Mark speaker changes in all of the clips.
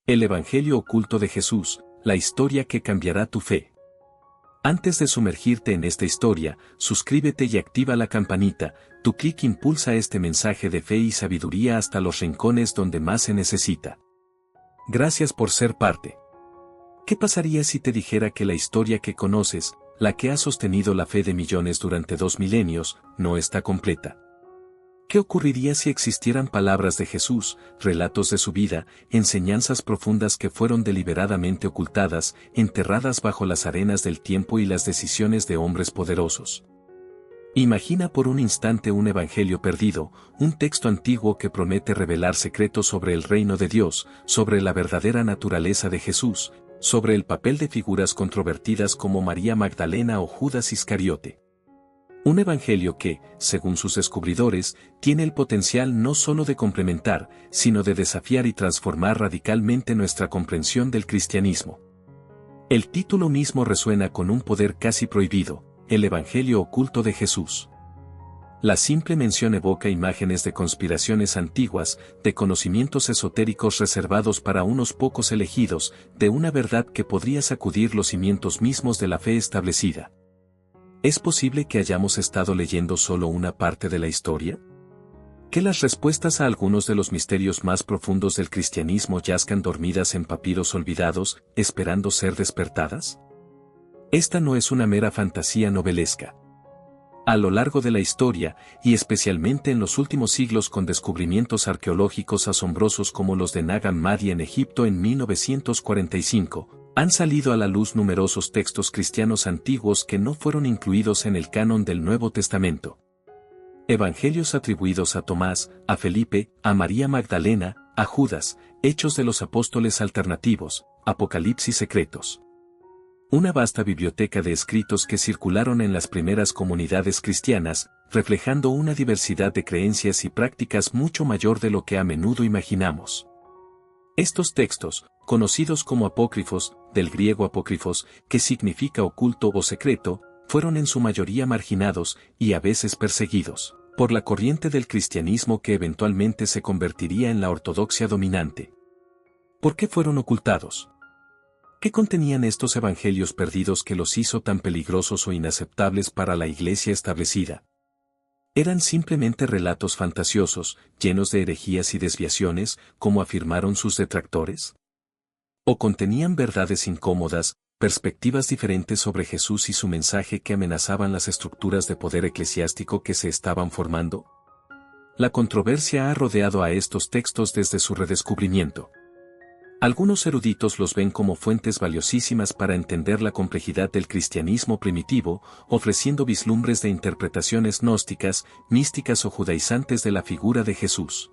Speaker 1: El Evangelio oculto de Jesús, la historia que cambiará tu fe. Antes de sumergirte en esta historia, suscríbete y activa la campanita. Tu clic impulsa este mensaje de fe y sabiduría hasta los rincones donde más se necesita. Gracias por ser parte. ¿Qué pasaría si te dijera que la historia que conoces, la que ha sostenido la fe de millones durante 2 milenios, no está completa? ¿Qué ocurriría si existieran palabras de Jesús, relatos de su vida, enseñanzas profundas que fueron deliberadamente ocultadas, enterradas bajo las arenas del tiempo y las decisiones de hombres poderosos? Imagina por un instante un evangelio perdido, un texto antiguo que promete revelar secretos sobre el reino de Dios, sobre la verdadera naturaleza de Jesús, sobre el papel de figuras controvertidas como María Magdalena o Judas Iscariote. Un evangelio que, según sus descubridores, tiene el potencial no solo de complementar, sino de desafiar y transformar radicalmente nuestra comprensión del cristianismo. El título mismo resuena con un poder casi prohibido, el Evangelio oculto de Jesús. La simple mención evoca imágenes de conspiraciones antiguas, de conocimientos esotéricos reservados para unos pocos elegidos, de una verdad que podría sacudir los cimientos mismos de la fe establecida. ¿Es posible que hayamos estado leyendo solo una parte de la historia? ¿Que las respuestas a algunos de los misterios más profundos del cristianismo yazcan dormidas en papiros olvidados, esperando ser despertadas? Esta no es una mera fantasía novelesca. A lo largo de la historia, y especialmente en los últimos siglos con descubrimientos arqueológicos asombrosos como los de Nag Hammadi en Egipto en 1945, han salido a la luz numerosos textos cristianos antiguos que no fueron incluidos en el canon del Nuevo Testamento. Evangelios atribuidos a Tomás, a Felipe, a María Magdalena, a Judas, Hechos de los Apóstoles alternativos, Apocalipsis secretos. Una vasta biblioteca de escritos que circularon en las primeras comunidades cristianas, reflejando una diversidad de creencias y prácticas mucho mayor de lo que a menudo imaginamos. Estos textos, conocidos como apócrifos, del griego apócrifos, que significa oculto o secreto, fueron en su mayoría marginados, y a veces perseguidos, por la corriente del cristianismo que eventualmente se convertiría en la ortodoxia dominante. ¿Por qué fueron ocultados? ¿Qué contenían estos evangelios perdidos que los hizo tan peligrosos o inaceptables para la iglesia establecida? ¿Eran simplemente relatos fantasiosos, llenos de herejías y desviaciones, como afirmaron sus detractores? ¿O contenían verdades incómodas, perspectivas diferentes sobre Jesús y su mensaje que amenazaban las estructuras de poder eclesiástico que se estaban formando? La controversia ha rodeado a estos textos desde su redescubrimiento. Algunos eruditos los ven como fuentes valiosísimas para entender la complejidad del cristianismo primitivo, ofreciendo vislumbres de interpretaciones gnósticas, místicas o judaizantes de la figura de Jesús.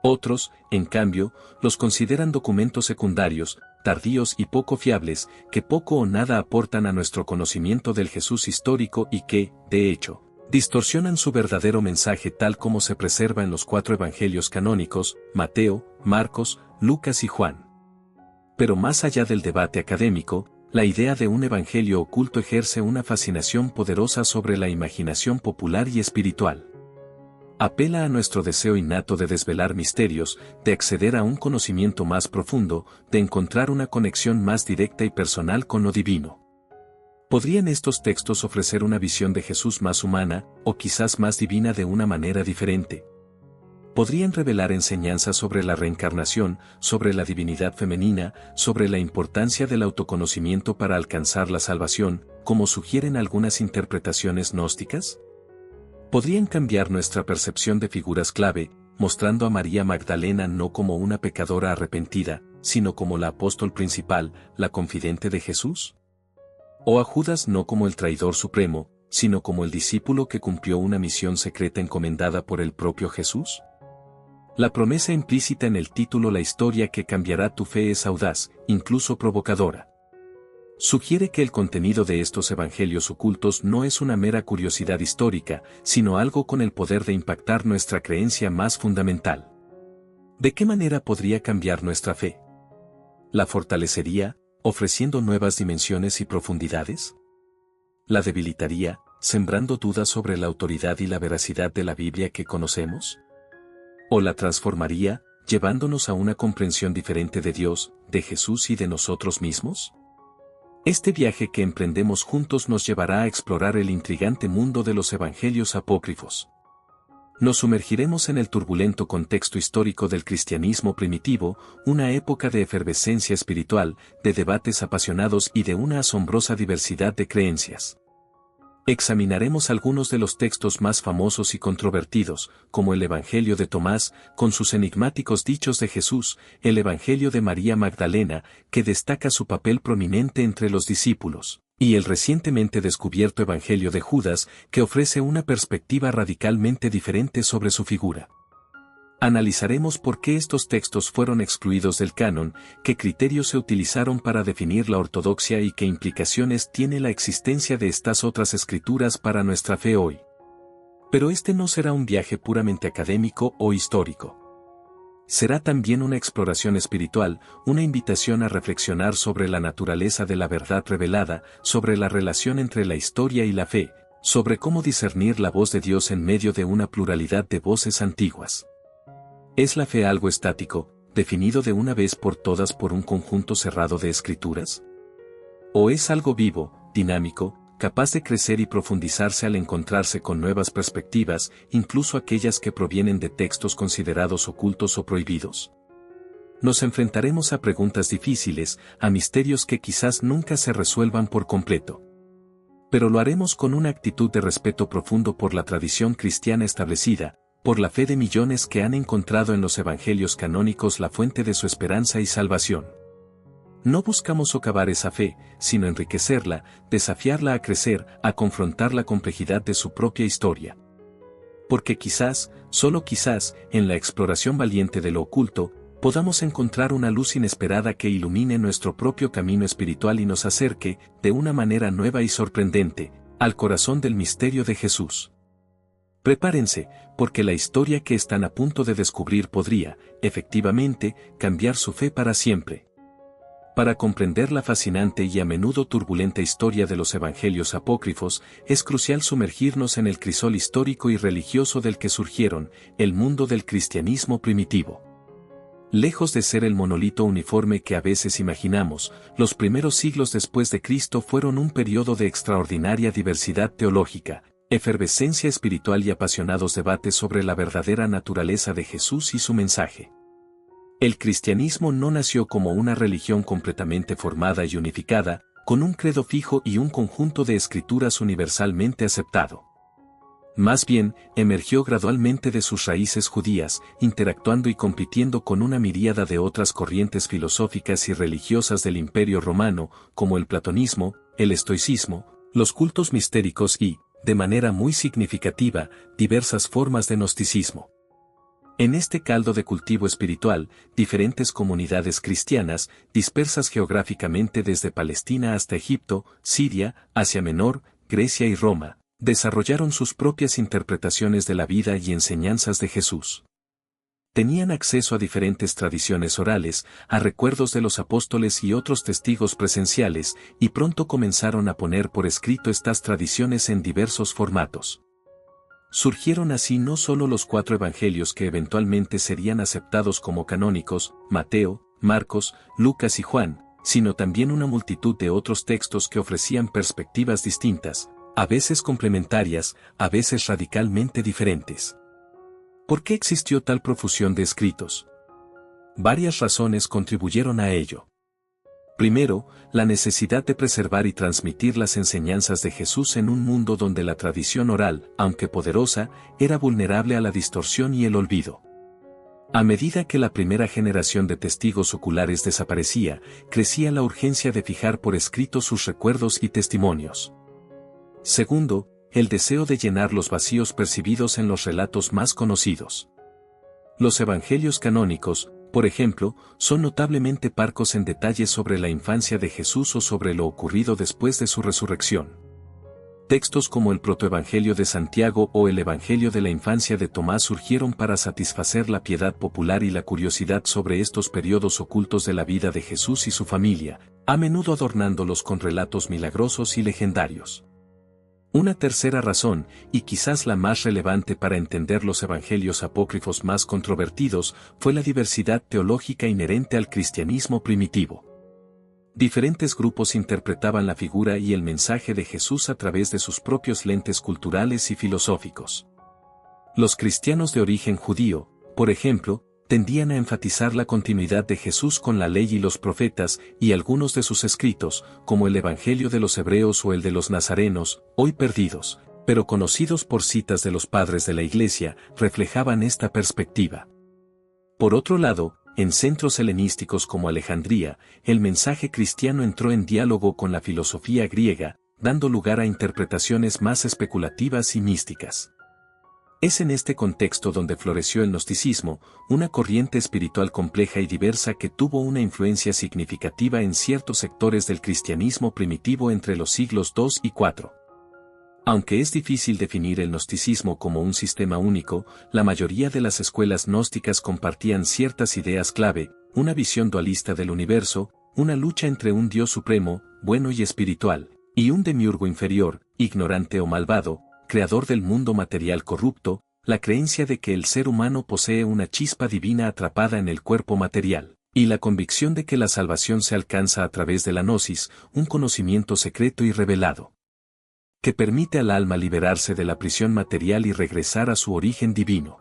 Speaker 1: Otros, en cambio, los consideran documentos secundarios, tardíos y poco fiables, que poco o nada aportan a nuestro conocimiento del Jesús histórico y que, de hecho, distorsionan su verdadero mensaje tal como se preserva en los 4 evangelios canónicos, Mateo, Marcos, Lucas y Juan. Pero más allá del debate académico, la idea de un evangelio oculto ejerce una fascinación poderosa sobre la imaginación popular y espiritual. Apela a nuestro deseo innato de desvelar misterios, de acceder a un conocimiento más profundo, de encontrar una conexión más directa y personal con lo divino. ¿Podrían estos textos ofrecer una visión de Jesús más humana, o quizás más divina de una manera diferente? ¿Podrían revelar enseñanzas sobre la reencarnación, sobre la divinidad femenina, sobre la importancia del autoconocimiento para alcanzar la salvación, como sugieren algunas interpretaciones gnósticas? ¿Podrían cambiar nuestra percepción de figuras clave, mostrando a María Magdalena no como una pecadora arrepentida, sino como la apóstol principal, la confidente de Jesús? ¿O a Judas no como el traidor supremo, sino como el discípulo que cumplió una misión secreta encomendada por el propio Jesús? La promesa implícita en el título La historia que cambiará tu fe es audaz, incluso provocadora. Sugiere que el contenido de estos evangelios ocultos no es una mera curiosidad histórica, sino algo con el poder de impactar nuestra creencia más fundamental. ¿De qué manera podría cambiar nuestra fe? ¿La fortalecería, ofreciendo nuevas dimensiones y profundidades? ¿La debilitaría, sembrando dudas sobre la autoridad y la veracidad de la Biblia que conocemos? ¿O la transformaría, llevándonos a una comprensión diferente de Dios, de Jesús y de nosotros mismos? Este viaje que emprendemos juntos nos llevará a explorar el intrigante mundo de los evangelios apócrifos. Nos sumergiremos en el turbulento contexto histórico del cristianismo primitivo, una época de efervescencia espiritual, de debates apasionados y de una asombrosa diversidad de creencias. Examinaremos algunos de los textos más famosos y controvertidos, como el Evangelio de Tomás, con sus enigmáticos dichos de Jesús, el Evangelio de María Magdalena, que destaca su papel prominente entre los discípulos, y el recientemente descubierto Evangelio de Judas, que ofrece una perspectiva radicalmente diferente sobre su figura. Analizaremos por qué estos textos fueron excluidos del canon, qué criterios se utilizaron para definir la ortodoxia y qué implicaciones tiene la existencia de estas otras escrituras para nuestra fe hoy. Pero este no será un viaje puramente académico o histórico. Será también una exploración espiritual, una invitación a reflexionar sobre la naturaleza de la verdad revelada, sobre la relación entre la historia y la fe, sobre cómo discernir la voz de Dios en medio de una pluralidad de voces antiguas. ¿Es la fe algo estático, definido de una vez por todas por un conjunto cerrado de escrituras? ¿O es algo vivo, dinámico, capaz de crecer y profundizarse al encontrarse con nuevas perspectivas, incluso aquellas que provienen de textos considerados ocultos o prohibidos? Nos enfrentaremos a preguntas difíciles, a misterios que quizás nunca se resuelvan por completo. Pero lo haremos con una actitud de respeto profundo por la tradición cristiana establecida, por la fe de millones que han encontrado en los evangelios canónicos la fuente de su esperanza y salvación. No buscamos socavar esa fe, sino enriquecerla, desafiarla a crecer, a confrontar la complejidad de su propia historia. Porque quizás, solo quizás, en la exploración valiente de lo oculto, podamos encontrar una luz inesperada que ilumine nuestro propio camino espiritual y nos acerque, de una manera nueva y sorprendente, al corazón del misterio de Jesús. Prepárense, porque la historia que están a punto de descubrir podría, efectivamente, cambiar su fe para siempre. Para comprender la fascinante y a menudo turbulenta historia de los evangelios apócrifos, es crucial sumergirnos en el crisol histórico y religioso del que surgieron, el mundo del cristianismo primitivo. Lejos de ser el monolito uniforme que a veces imaginamos, los primeros siglos después de Cristo fueron un periodo de extraordinaria diversidad teológica, efervescencia espiritual y apasionados debates sobre la verdadera naturaleza de Jesús y su mensaje. El cristianismo no nació como una religión completamente formada y unificada, con un credo fijo y un conjunto de escrituras universalmente aceptado. Más bien, emergió gradualmente de sus raíces judías, interactuando y compitiendo con una miríada de otras corrientes filosóficas y religiosas del Imperio Romano, como el platonismo, el estoicismo, los cultos mistéricos y, de manera muy significativa, diversas formas de gnosticismo. En este caldo de cultivo espiritual, diferentes comunidades cristianas, dispersas geográficamente desde Palestina hasta Egipto, Siria, Asia Menor, Grecia y Roma, desarrollaron sus propias interpretaciones de la vida y enseñanzas de Jesús. Tenían acceso a diferentes tradiciones orales, a recuerdos de los apóstoles y otros testigos presenciales, y pronto comenzaron a poner por escrito estas tradiciones en diversos formatos. Surgieron así no solo los 4 evangelios que eventualmente serían aceptados como canónicos, Mateo, Marcos, Lucas y Juan, sino también una multitud de otros textos que ofrecían perspectivas distintas, a veces complementarias, a veces radicalmente diferentes. ¿Por qué existió tal profusión de escritos? Varias razones contribuyeron a ello. Primero, la necesidad de preservar y transmitir las enseñanzas de Jesús en un mundo donde la tradición oral, aunque poderosa, era vulnerable a la distorsión y el olvido. A medida que la primera generación de testigos oculares desaparecía, crecía la urgencia de fijar por escrito sus recuerdos y testimonios. Segundo, el deseo de llenar los vacíos percibidos en los relatos más conocidos. Los evangelios canónicos, por ejemplo, son notablemente parcos en detalles sobre la infancia de Jesús o sobre lo ocurrido después de su resurrección. Textos como el protoevangelio de Santiago o el evangelio de la infancia de Tomás surgieron para satisfacer la piedad popular y la curiosidad sobre estos periodos ocultos de la vida de Jesús y su familia, a menudo adornándolos con relatos milagrosos y legendarios. Una tercera razón, y quizás la más relevante para entender los evangelios apócrifos más controvertidos, fue la diversidad teológica inherente al cristianismo primitivo. Diferentes grupos interpretaban la figura y el mensaje de Jesús a través de sus propios lentes culturales y filosóficos. Los cristianos de origen judío, por ejemplo, tendían a enfatizar la continuidad de Jesús con la ley y los profetas, y algunos de sus escritos, como el Evangelio de los Hebreos o el de los Nazarenos, hoy perdidos, pero conocidos por citas de los padres de la Iglesia, reflejaban esta perspectiva. Por otro lado, en centros helenísticos como Alejandría, el mensaje cristiano entró en diálogo con la filosofía griega, dando lugar a interpretaciones más especulativas y místicas. Es en este contexto donde floreció el gnosticismo, una corriente espiritual compleja y diversa que tuvo una influencia significativa en ciertos sectores del cristianismo primitivo entre los siglos II y IV. Aunque es difícil definir el gnosticismo como un sistema único, la mayoría de las escuelas gnósticas compartían ciertas ideas clave, una visión dualista del universo, una lucha entre un Dios supremo, bueno y espiritual, y un demiurgo inferior, ignorante o malvado, creador del mundo material corrupto, la creencia de que el ser humano posee una chispa divina atrapada en el cuerpo material, y la convicción de que la salvación se alcanza a través de la gnosis, un conocimiento secreto y revelado, que permite al alma liberarse de la prisión material y regresar a su origen divino.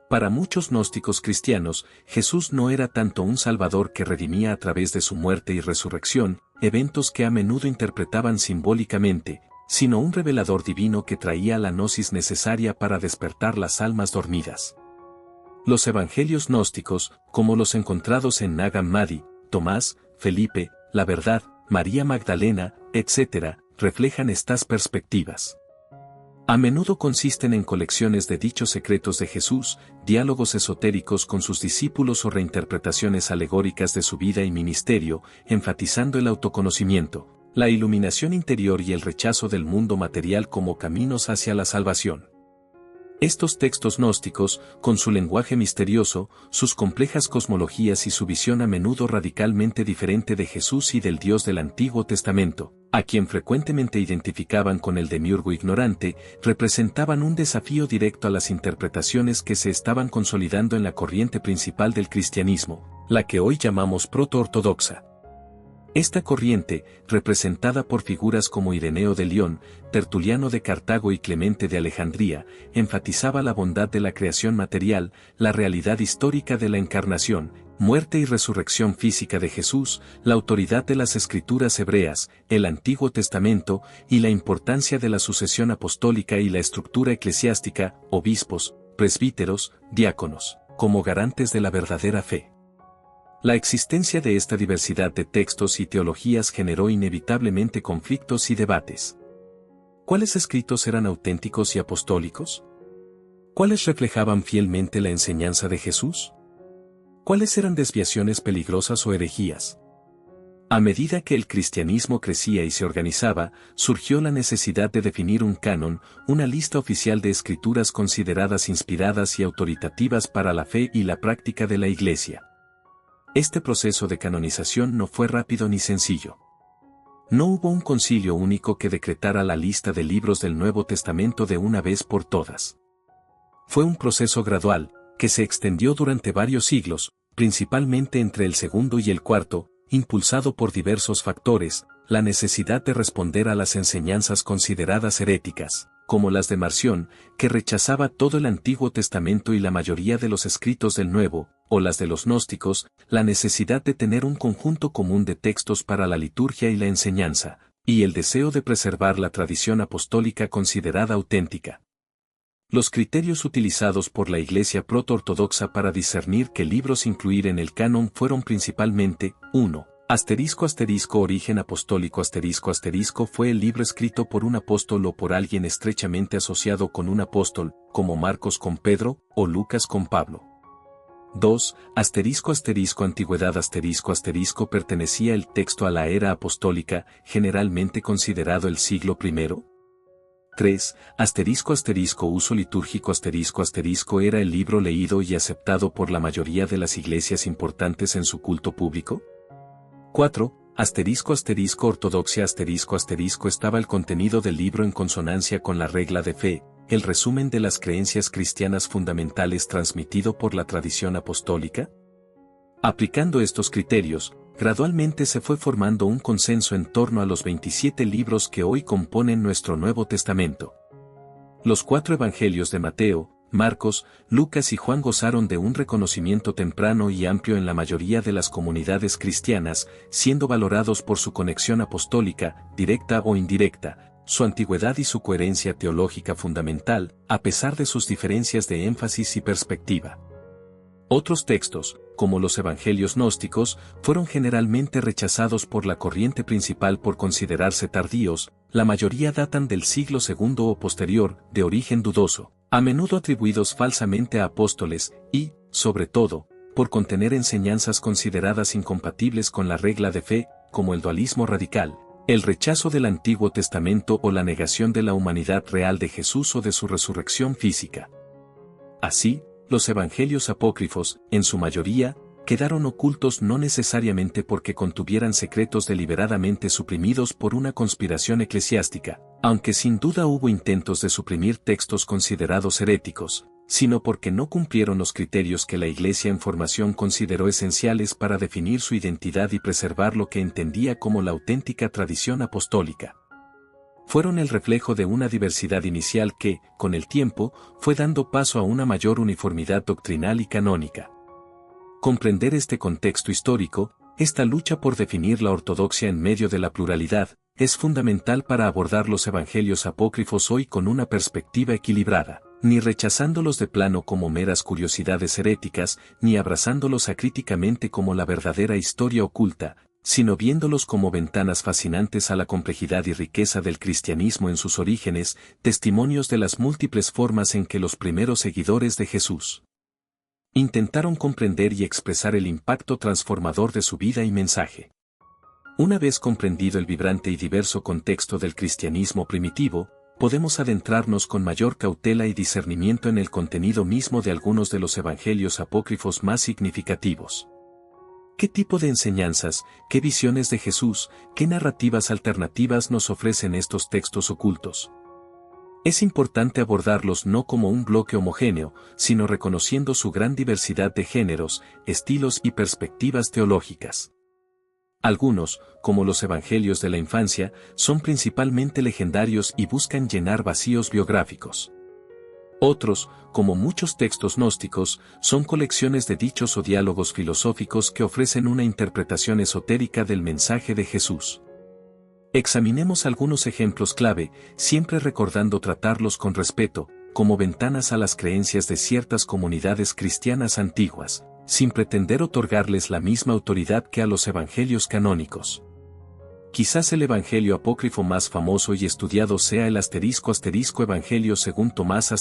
Speaker 1: Para muchos gnósticos cristianos, Jesús no era tanto un salvador que redimía a través de su muerte y resurrección, eventos que a menudo interpretaban simbólicamente, sino un revelador divino que traía la gnosis necesaria para despertar las almas dormidas. Los evangelios gnósticos, como los encontrados en Nag Hammadi, Tomás, Felipe, la Verdad, María Magdalena, etc., reflejan estas perspectivas. A menudo consisten en colecciones de dichos secretos de Jesús, diálogos esotéricos con sus discípulos o reinterpretaciones alegóricas de su vida y ministerio, enfatizando el autoconocimiento, la iluminación interior y el rechazo del mundo material como caminos hacia la salvación. Estos textos gnósticos, con su lenguaje misterioso, sus complejas cosmologías y su visión a menudo radicalmente diferente de Jesús y del Dios del Antiguo Testamento, a quien frecuentemente identificaban con el demiurgo ignorante, representaban un desafío directo a las interpretaciones que se estaban consolidando en la corriente principal del cristianismo, la que hoy llamamos proto-ortodoxa. Esta corriente, representada por figuras como Ireneo de León, Tertuliano de Cartago y Clemente de Alejandría, enfatizaba la bondad de la creación material, la realidad histórica de la encarnación, muerte y resurrección física de Jesús, la autoridad de las escrituras hebreas, el Antiguo Testamento, y la importancia de la sucesión apostólica y la estructura eclesiástica, obispos, presbíteros, diáconos, como garantes de la verdadera fe. La existencia de esta diversidad de textos y teologías generó inevitablemente conflictos y debates. ¿Cuáles escritos eran auténticos y apostólicos? ¿Cuáles reflejaban fielmente la enseñanza de Jesús? ¿Cuáles eran desviaciones peligrosas o herejías? A medida que el cristianismo crecía y se organizaba, surgió la necesidad de definir un canon, una lista oficial de escrituras consideradas inspiradas y autoritativas para la fe y la práctica de la Iglesia. Este proceso de canonización no fue rápido ni sencillo. No hubo un concilio único que decretara la lista de libros del Nuevo Testamento de una vez por todas. Fue un proceso gradual, que se extendió durante varios siglos, principalmente entre el segundo y el cuarto, impulsado por diversos factores, la necesidad de responder a las enseñanzas consideradas heréticas, como las de Marción, que rechazaba todo el Antiguo Testamento y la mayoría de los escritos del Nuevo, o las de los gnósticos, la necesidad de tener un conjunto común de textos para la liturgia y la enseñanza, y el deseo de preservar la tradición apostólica considerada auténtica. Los criterios utilizados por la Iglesia proto-ortodoxa para discernir qué libros incluir en el canon fueron principalmente, 1. Origen apostólico fue el libro escrito por un apóstol o por alguien estrechamente asociado con un apóstol, como Marcos con Pedro, o Lucas con Pablo. 2. Antigüedad pertenecía el texto a la era apostólica, generalmente considerado el siglo I. 3. Uso litúrgico era el libro leído y aceptado por la mayoría de las iglesias importantes en su culto público. 4. Ortodoxia estaba el contenido del libro en consonancia con la regla de fe, el resumen de las creencias cristianas fundamentales transmitido por la tradición apostólica. Aplicando estos criterios, gradualmente se fue formando un consenso en torno a los 27 libros que hoy componen nuestro Nuevo Testamento. Los 4 evangelios de Mateo, Marcos, Lucas y Juan gozaron de un reconocimiento temprano y amplio en la mayoría de las comunidades cristianas, siendo valorados por su conexión apostólica, directa o indirecta, su antigüedad y su coherencia teológica fundamental, a pesar de sus diferencias de énfasis y perspectiva. Otros textos, como los evangelios gnósticos, fueron generalmente rechazados por la corriente principal por considerarse tardíos, la mayoría datan del siglo II o posterior, de origen dudoso, a menudo atribuidos falsamente a apóstoles, y, sobre todo, por contener enseñanzas consideradas incompatibles con la regla de fe, como el dualismo radical, el rechazo del Antiguo Testamento o la negación de la humanidad real de Jesús o de su resurrección física. Así, los evangelios apócrifos, en su mayoría, quedaron ocultos no necesariamente porque contuvieran secretos deliberadamente suprimidos por una conspiración eclesiástica, aunque sin duda hubo intentos de suprimir textos considerados heréticos, sino porque no cumplieron los criterios que la Iglesia en formación consideró esenciales para definir su identidad y preservar lo que entendía como la auténtica tradición apostólica. Fueron el reflejo de una diversidad inicial que, con el tiempo, fue dando paso a una mayor uniformidad doctrinal y canónica. Comprender este contexto histórico, esta lucha por definir la ortodoxia en medio de la pluralidad, es fundamental para abordar los evangelios apócrifos hoy con una perspectiva equilibrada, ni rechazándolos de plano como meras curiosidades heréticas, ni abrazándolos acríticamente como la verdadera historia oculta, sino viéndolos como ventanas fascinantes a la complejidad y riqueza del cristianismo en sus orígenes, testimonios de las múltiples formas en que los primeros seguidores de Jesús intentaron comprender y expresar el impacto transformador de su vida y mensaje. Una vez comprendido el vibrante y diverso contexto del cristianismo primitivo, podemos adentrarnos con mayor cautela y discernimiento en el contenido mismo de algunos de los evangelios apócrifos más significativos. ¿Qué tipo de enseñanzas, qué visiones de Jesús, qué narrativas alternativas nos ofrecen estos textos ocultos? Es importante abordarlos no como un bloque homogéneo, sino reconociendo su gran diversidad de géneros, estilos y perspectivas teológicas. Algunos, como los evangelios de la infancia, son principalmente legendarios y buscan llenar vacíos biográficos. Otros, como muchos textos gnósticos, son colecciones de dichos o diálogos filosóficos que ofrecen una interpretación esotérica del mensaje de Jesús. Examinemos algunos ejemplos clave, siempre recordando tratarlos con respeto, como ventanas a las creencias de ciertas comunidades cristianas antiguas, sin pretender otorgarles la misma autoridad que a los evangelios canónicos. Quizás el evangelio apócrifo más famoso y estudiado sea el ** Evangelio según Tomás **.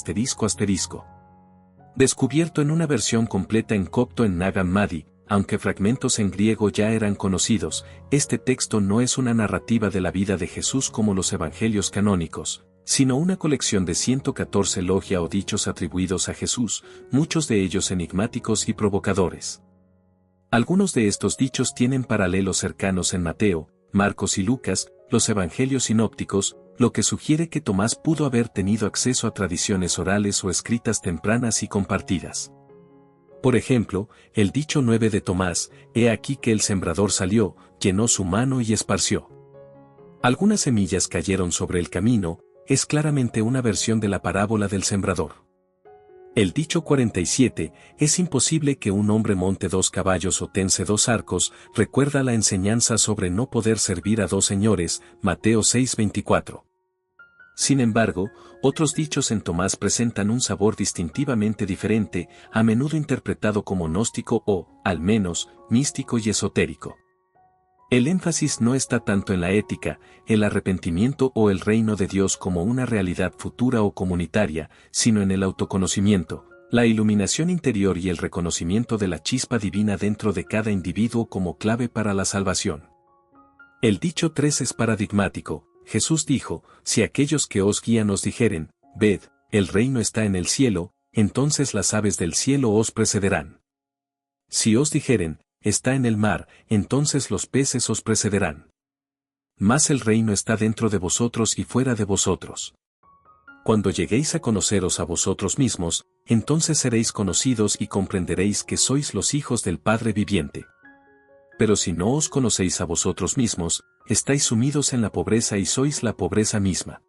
Speaker 1: Descubierto en una versión completa en copto en Nag Hammadi, aunque fragmentos en griego ya eran conocidos, este texto no es una narrativa de la vida de Jesús como los evangelios canónicos, sino una colección de 114 logia o dichos atribuidos a Jesús, muchos de ellos enigmáticos y provocadores. Algunos de estos dichos tienen paralelos cercanos en Mateo, Marcos y Lucas, los evangelios sinópticos, lo que sugiere que Tomás pudo haber tenido acceso a tradiciones orales o escritas tempranas y compartidas. Por ejemplo, el dicho 9 de Tomás, «He aquí que el sembrador salió, llenó su mano y esparció. Algunas semillas cayeron sobre el camino», es claramente una versión de la parábola del sembrador. El dicho 47, «Es imposible que un hombre monte 2 caballos o tense 2 arcos», recuerda la enseñanza sobre no poder servir a 2 señores, Mateo 6:24. Sin embargo, otros dichos en Tomás presentan un sabor distintivamente diferente, a menudo interpretado como gnóstico o, al menos, místico y esotérico. El énfasis no está tanto en la ética, el arrepentimiento o el reino de Dios como una realidad futura o comunitaria, sino en el autoconocimiento, la iluminación interior y el reconocimiento de la chispa divina dentro de cada individuo como clave para la salvación. El dicho 3 es paradigmático. Jesús dijo, «Si aquellos que os guían os dijeren, ved, el reino está en el cielo, entonces las aves del cielo os precederán. Si os dijeren, está en el mar, entonces los peces os precederán. Mas el reino está dentro de vosotros y fuera de vosotros. Cuando lleguéis a conoceros a vosotros mismos, entonces seréis conocidos y comprenderéis que sois los hijos del Padre viviente. Pero si no os conocéis a vosotros mismos, estáis sumidos en la pobreza y sois la pobreza misma.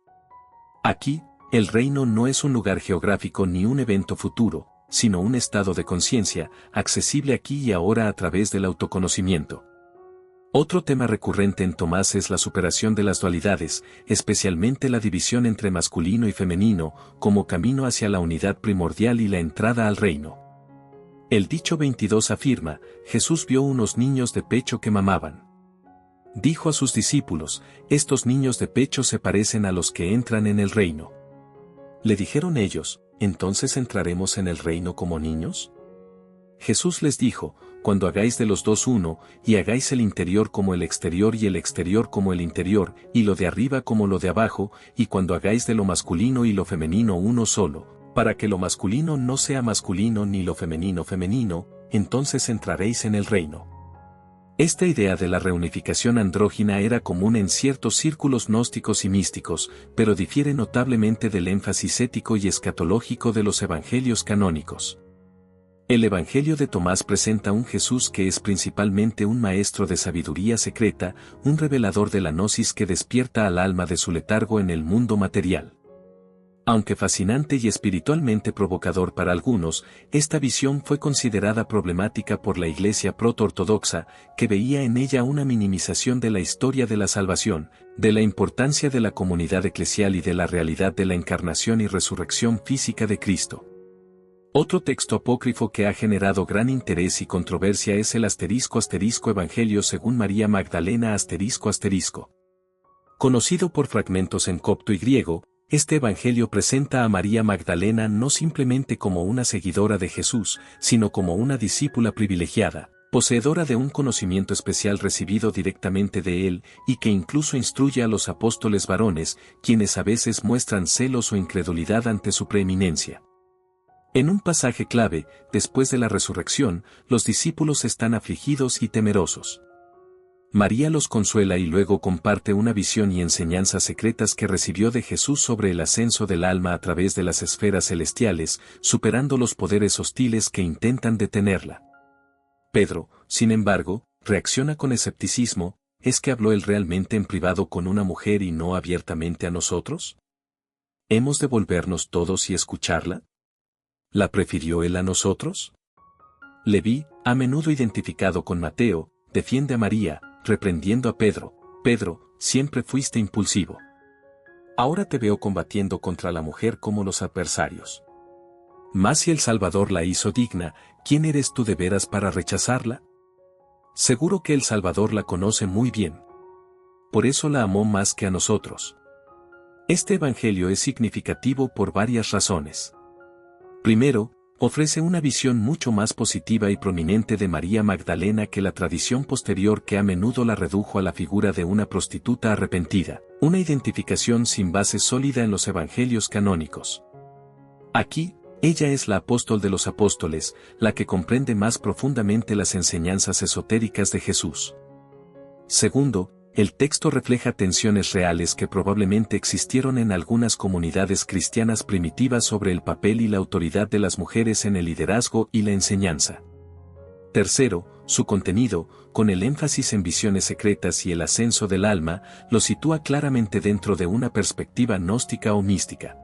Speaker 1: Aquí, el reino no es un lugar geográfico ni un evento futuro, sino un estado de conciencia, accesible aquí y ahora a través del autoconocimiento. Otro tema recurrente en Tomás es la superación de las dualidades, especialmente la división entre masculino y femenino, como camino hacia la unidad primordial y la entrada al reino. El dicho 22 afirma, Jesús vio unos niños de pecho que mamaban. Dijo a sus discípulos, estos niños de pecho se parecen a los que entran en el reino. Le dijeron ellos, ¿entonces entraremos en el reino como niños? Jesús les dijo, cuando hagáis de los dos uno, y hagáis el interior como el exterior y el exterior como el interior, y lo de arriba como lo de abajo, y cuando hagáis de lo masculino y lo femenino uno solo, para que lo masculino no sea masculino ni lo femenino femenino, entonces entraréis en el reino. Esta idea de la reunificación andrógina era común en ciertos círculos gnósticos y místicos, pero difiere notablemente del énfasis ético y escatológico de los evangelios canónicos. El Evangelio de Tomás presenta un Jesús que es principalmente un maestro de sabiduría secreta, un revelador de la gnosis que despierta al alma de su letargo en el mundo material. Aunque fascinante y espiritualmente provocador para algunos, esta visión fue considerada problemática por la Iglesia proto-ortodoxa, que veía en ella una minimización de la historia de la salvación, de la importancia de la comunidad eclesial y de la realidad de la encarnación y resurrección física de Cristo. Otro texto apócrifo que ha generado gran interés y controversia es el ** Evangelio según María Magdalena ***. Conocido por fragmentos en copto y griego, este evangelio presenta a María Magdalena no simplemente como una seguidora de Jesús, sino como una discípula privilegiada, poseedora de un conocimiento especial recibido directamente de él y que incluso instruye a los apóstoles varones, quienes a veces muestran celos o incredulidad ante su preeminencia. En un pasaje clave, después de la resurrección, los discípulos están afligidos y temerosos. María los consuela y luego comparte una visión y enseñanzas secretas que recibió de Jesús sobre el ascenso del alma a través de las esferas celestiales, superando los poderes hostiles que intentan detenerla. Pedro, sin embargo, reacciona con escepticismo, ¿es que habló él realmente en privado con una mujer y no abiertamente a nosotros? ¿Hemos de volvernos todos y escucharla? ¿La prefirió él a nosotros? Leví, a menudo identificado con Mateo, defiende a María, reprendiendo a Pedro, Pedro, siempre fuiste impulsivo. Ahora te veo combatiendo contra la mujer como los adversarios. Mas si el Salvador la hizo digna, ¿quién eres tú de veras para rechazarla? Seguro que el Salvador la conoce muy bien. Por eso la amó más que a nosotros. Este evangelio es significativo por varias razones. Primero, ofrece una visión mucho más positiva y prominente de María Magdalena que la tradición posterior que a menudo la redujo a la figura de una prostituta arrepentida, una identificación sin base sólida en los evangelios canónicos. Aquí, ella es la apóstol de los apóstoles, la que comprende más profundamente las enseñanzas esotéricas de Jesús. Segundo, el texto refleja tensiones reales que probablemente existieron en algunas comunidades cristianas primitivas sobre el papel y la autoridad de las mujeres en el liderazgo y la enseñanza. Tercero, su contenido, con el énfasis en visiones secretas y el ascenso del alma, lo sitúa claramente dentro de una perspectiva gnóstica o mística.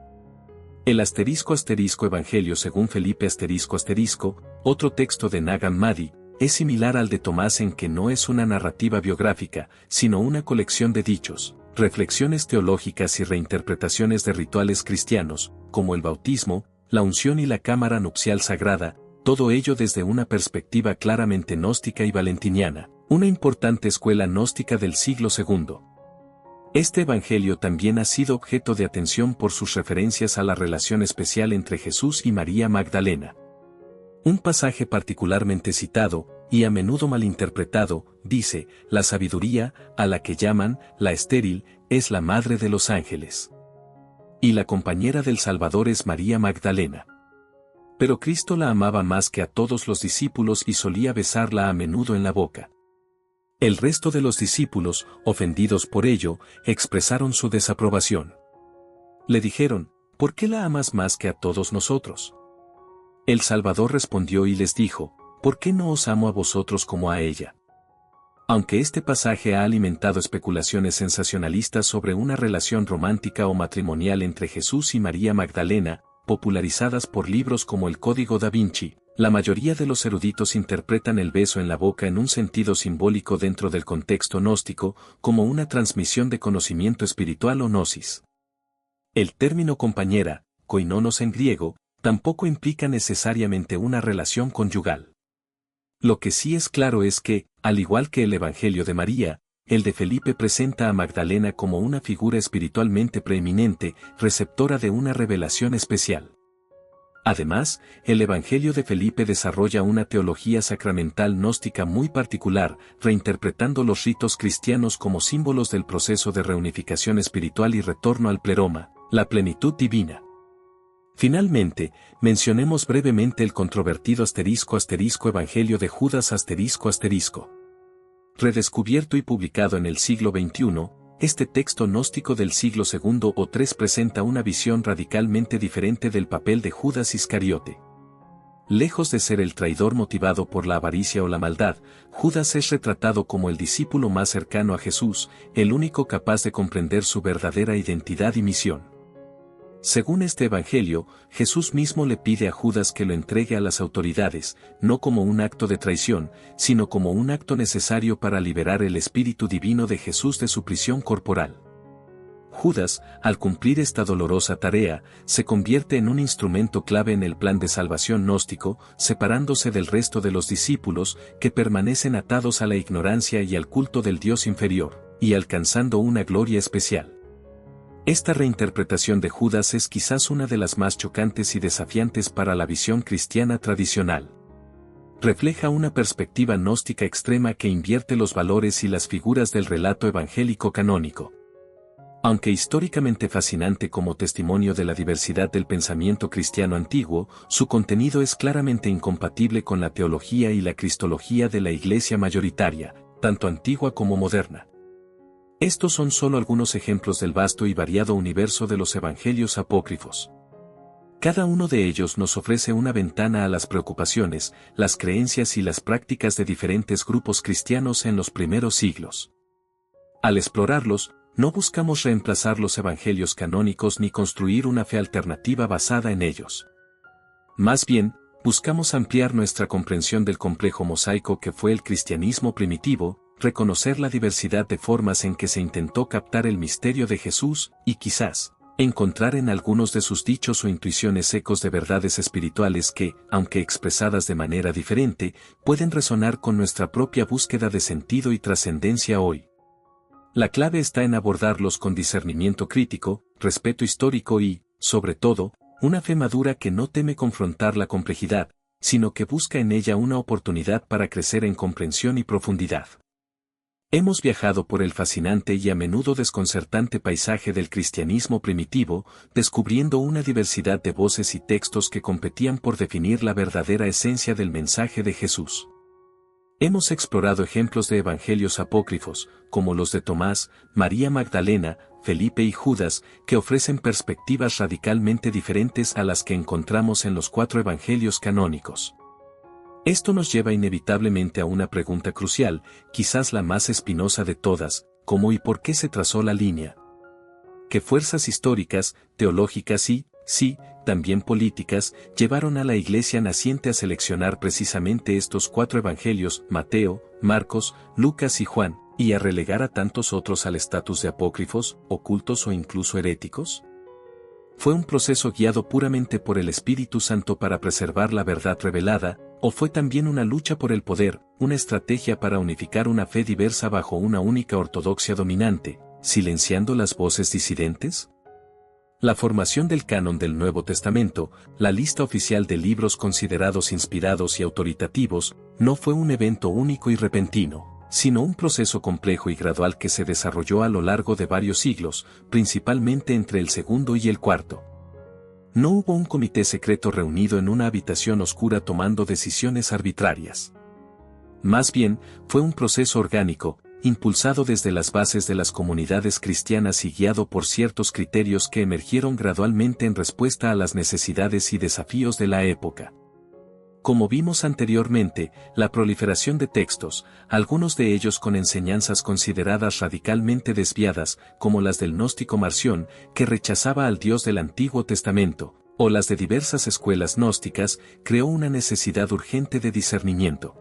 Speaker 1: El ** Evangelio según Felipe ***, otro texto de Nag Hammadi, es similar al de Tomás en que no es una narrativa biográfica, sino una colección de dichos, reflexiones teológicas y reinterpretaciones de rituales cristianos, como el bautismo, la unción y la cámara nupcial sagrada, todo ello desde una perspectiva claramente gnóstica y valentiniana, una importante escuela gnóstica del siglo II. Este evangelio también ha sido objeto de atención por sus referencias a la relación especial entre Jesús y María Magdalena. Un pasaje particularmente citado, y a menudo malinterpretado, dice, la sabiduría, a la que llaman, la estéril, es la madre de los ángeles. Y la compañera del Salvador es María Magdalena. Pero Cristo la amaba más que a todos los discípulos y solía besarla a menudo en la boca. El resto de los discípulos, ofendidos por ello, expresaron su desaprobación. Le dijeron, ¿por qué la amas más que a todos nosotros? El Salvador respondió y les dijo, ¿por qué no os amo a vosotros como a ella? Aunque este pasaje ha alimentado especulaciones sensacionalistas sobre una relación romántica o matrimonial entre Jesús y María Magdalena, popularizadas por libros como El Código da Vinci, la mayoría de los eruditos interpretan el beso en la boca en un sentido simbólico dentro del contexto gnóstico, como una transmisión de conocimiento espiritual o gnosis. El término compañera, koinonos en griego, tampoco implica necesariamente una relación conyugal. Lo que sí es claro es que, al igual que el Evangelio de María, el de Felipe presenta a Magdalena como una figura espiritualmente preeminente, receptora de una revelación especial. Además, el Evangelio de Felipe desarrolla una teología sacramental gnóstica muy particular, reinterpretando los ritos cristianos como símbolos del proceso de reunificación espiritual y retorno al pleroma, la plenitud divina. Finalmente, mencionemos brevemente el controvertido ** Evangelio de Judas **. Redescubierto y publicado en el siglo XXI, este texto gnóstico del siglo II o III presenta una visión radicalmente diferente del papel de Judas Iscariote. Lejos de ser el traidor motivado por la avaricia o la maldad, Judas es retratado como el discípulo más cercano a Jesús, el único capaz de comprender su verdadera identidad y misión. Según este evangelio, Jesús mismo le pide a Judas que lo entregue a las autoridades, no como un acto de traición, sino como un acto necesario para liberar el espíritu divino de Jesús de su prisión corporal. Judas, al cumplir esta dolorosa tarea, se convierte en un instrumento clave en el plan de salvación gnóstico, separándose del resto de los discípulos, que permanecen atados a la ignorancia y al culto del Dios inferior, y alcanzando una gloria especial. Esta reinterpretación de Judas es quizás una de las más chocantes y desafiantes para la visión cristiana tradicional. Refleja una perspectiva gnóstica extrema que invierte los valores y las figuras del relato evangélico canónico. Aunque históricamente fascinante como testimonio de la diversidad del pensamiento cristiano antiguo, su contenido es claramente incompatible con la teología y la cristología de la Iglesia mayoritaria, tanto antigua como moderna. Estos son solo algunos ejemplos del vasto y variado universo de los evangelios apócrifos. Cada uno de ellos nos ofrece una ventana a las preocupaciones, las creencias y las prácticas de diferentes grupos cristianos en los primeros siglos. Al explorarlos, no buscamos reemplazar los evangelios canónicos ni construir una fe alternativa basada en ellos. Más bien, buscamos ampliar nuestra comprensión del complejo mosaico que fue el cristianismo primitivo, reconocer la diversidad de formas en que se intentó captar el misterio de Jesús, y quizás, encontrar en algunos de sus dichos o intuiciones ecos de verdades espirituales que, aunque expresadas de manera diferente, pueden resonar con nuestra propia búsqueda de sentido y trascendencia hoy. La clave está en abordarlos con discernimiento crítico, respeto histórico y, sobre todo, una fe madura que no teme confrontar la complejidad, sino que busca en ella una oportunidad para crecer en comprensión y profundidad. Hemos viajado por el fascinante y a menudo desconcertante paisaje del cristianismo primitivo, descubriendo una diversidad de voces y textos que competían por definir la verdadera esencia del mensaje de Jesús. Hemos explorado ejemplos de evangelios apócrifos, como los de Tomás, María Magdalena, Felipe y Judas, que ofrecen perspectivas radicalmente diferentes a las que encontramos en los 4 evangelios canónicos. Esto nos lleva inevitablemente a una pregunta crucial, quizás la más espinosa de todas: ¿cómo y por qué se trazó la línea? ¿Qué fuerzas históricas, teológicas y, sí, también políticas, llevaron a la Iglesia naciente a seleccionar precisamente estos 4 evangelios, Mateo, Marcos, Lucas y Juan, y a relegar a tantos otros al estatus de apócrifos, ocultos o incluso heréticos? ¿Fue un proceso guiado puramente por el Espíritu Santo para preservar la verdad revelada, o fue también una lucha por el poder, una estrategia para unificar una fe diversa bajo una única ortodoxia dominante, silenciando las voces disidentes? La formación del canon del Nuevo Testamento, la lista oficial de libros considerados inspirados y autoritativos, no fue un evento único y repentino, sino un proceso complejo y gradual que se desarrolló a lo largo de varios siglos, principalmente entre el segundo y el cuarto. No hubo un comité secreto reunido en una habitación oscura tomando decisiones arbitrarias. Más bien, fue un proceso orgánico, impulsado desde las bases de las comunidades cristianas y guiado por ciertos criterios que emergieron gradualmente en respuesta a las necesidades y desafíos de la época. Como vimos anteriormente, la proliferación de textos, algunos de ellos con enseñanzas consideradas radicalmente desviadas, como las del gnóstico Marción, que rechazaba al Dios del Antiguo Testamento, o las de diversas escuelas gnósticas, creó una necesidad urgente de discernimiento.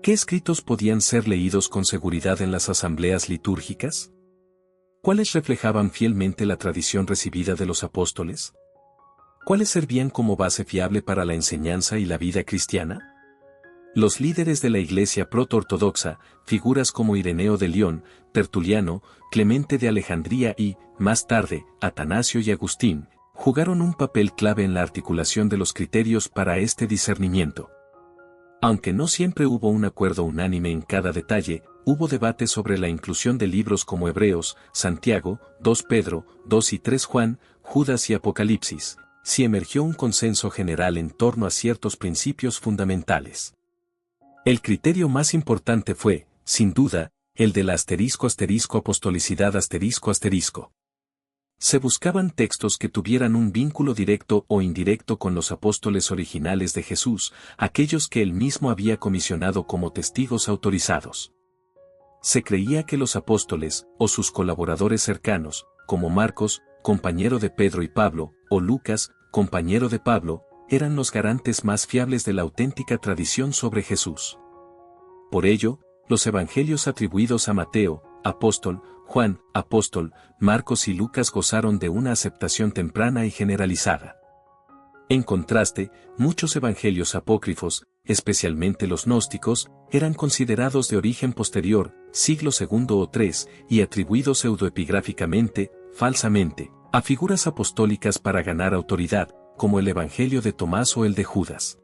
Speaker 1: ¿Qué escritos podían ser leídos con seguridad en las asambleas litúrgicas? ¿Cuáles reflejaban fielmente la tradición recibida de los apóstoles? ¿Cuáles servían como base fiable para la enseñanza y la vida cristiana? Los líderes de la Iglesia proto-ortodoxa, figuras como Ireneo de León, Tertuliano, Clemente de Alejandría y, más tarde, Atanasio y Agustín, jugaron un papel clave en la articulación de los criterios para este discernimiento. Aunque no siempre hubo un acuerdo unánime en cada detalle, hubo debate sobre la inclusión de libros como Hebreos, Santiago, 2 Pedro, 2 y 3 Juan, Judas y Apocalipsis. Si emergió un consenso general en torno a ciertos principios fundamentales. El criterio más importante fue, sin duda, el de la **apostolicidad**. Se buscaban textos que tuvieran un vínculo directo o indirecto con los apóstoles originales de Jesús, aquellos que él mismo había comisionado como testigos autorizados. Se creía que los apóstoles, o sus colaboradores cercanos, como Marcos, compañero de Pedro y Pablo, o Lucas, compañero de Pablo, eran los garantes más fiables de la auténtica tradición sobre Jesús. Por ello, los evangelios atribuidos a Mateo, apóstol, Juan, apóstol, Marcos y Lucas gozaron de una aceptación temprana y generalizada. En contraste, muchos evangelios apócrifos, especialmente los gnósticos, eran considerados de origen posterior, siglo II o III, y atribuidos pseudoepigráficamente, falsamente, a figuras apostólicas para ganar autoridad, como el Evangelio de Tomás o el de Judas.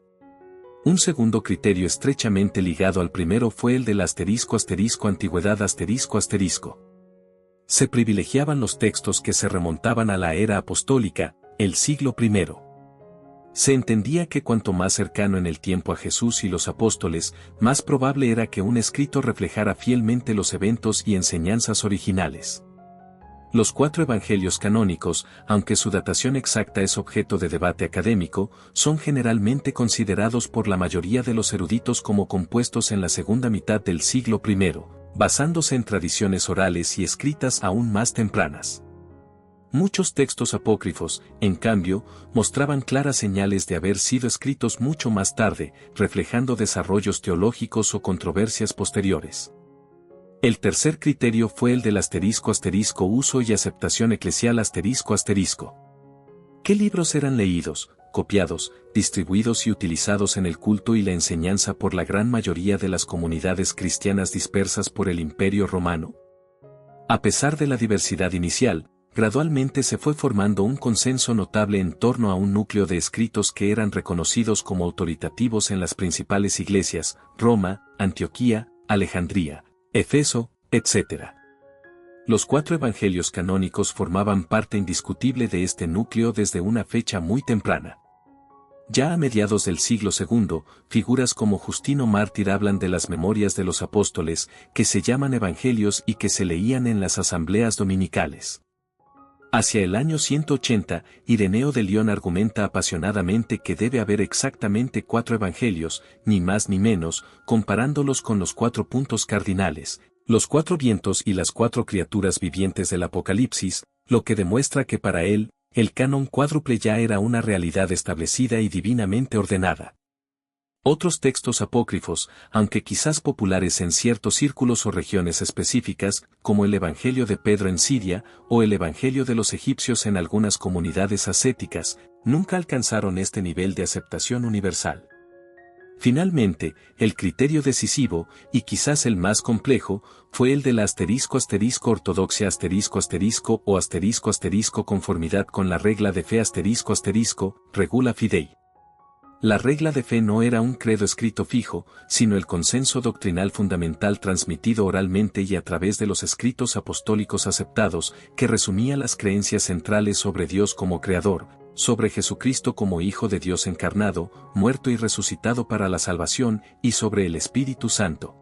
Speaker 1: Un segundo criterio estrechamente ligado al primero fue el del **antigüedad**. Se privilegiaban los textos que se remontaban a la era apostólica, el siglo I. Se entendía que cuanto más cercano en el tiempo a Jesús y los apóstoles, más probable era que un escrito reflejara fielmente los eventos y enseñanzas originales. Los 4 evangelios canónicos, aunque su datación exacta es objeto de debate académico, son generalmente considerados por la mayoría de los eruditos como compuestos en la segunda mitad del siglo I, basándose en tradiciones orales y escritas aún más tempranas. Muchos textos apócrifos, en cambio, mostraban claras señales de haber sido escritos mucho más tarde, reflejando desarrollos teológicos o controversias posteriores. El tercer criterio fue el del uso y aceptación eclesial ¿Qué libros eran leídos, copiados, distribuidos y utilizados en el culto y la enseñanza por la gran mayoría de las comunidades cristianas dispersas por el Imperio Romano? A pesar de la diversidad inicial, gradualmente se fue formando un consenso notable en torno a un núcleo de escritos que eran reconocidos como autoritativos en las principales iglesias, Roma, Antioquía, Alejandría, Efeso, etc. Los 4 evangelios canónicos formaban parte indiscutible de este núcleo desde una fecha muy temprana. Ya a mediados del siglo II, figuras como Justino Mártir hablan de las memorias de los apóstoles, que se llaman evangelios y que se leían en las asambleas dominicales. Hacia el año 180, Ireneo de León argumenta apasionadamente que debe haber exactamente 4 evangelios, ni más ni menos, comparándolos con los 4 puntos cardinales, los 4 vientos y las 4 criaturas vivientes del Apocalipsis, lo que demuestra que para él, el canon cuádruple ya era una realidad establecida y divinamente ordenada. Otros textos apócrifos, aunque quizás populares en ciertos círculos o regiones específicas, como el Evangelio de Pedro en Siria, o el Evangelio de los egipcios en algunas comunidades ascéticas, nunca alcanzaron este nivel de aceptación universal. Finalmente, el criterio decisivo, y quizás el más complejo, fue el de la **ortodoxia o conformidad con la regla de fe regula fidei. La regla de fe no era un credo escrito fijo, sino el consenso doctrinal fundamental transmitido oralmente y a través de los escritos apostólicos aceptados, que resumía las creencias centrales sobre Dios como creador, sobre Jesucristo como Hijo de Dios encarnado, muerto y resucitado para la salvación, y sobre el Espíritu Santo.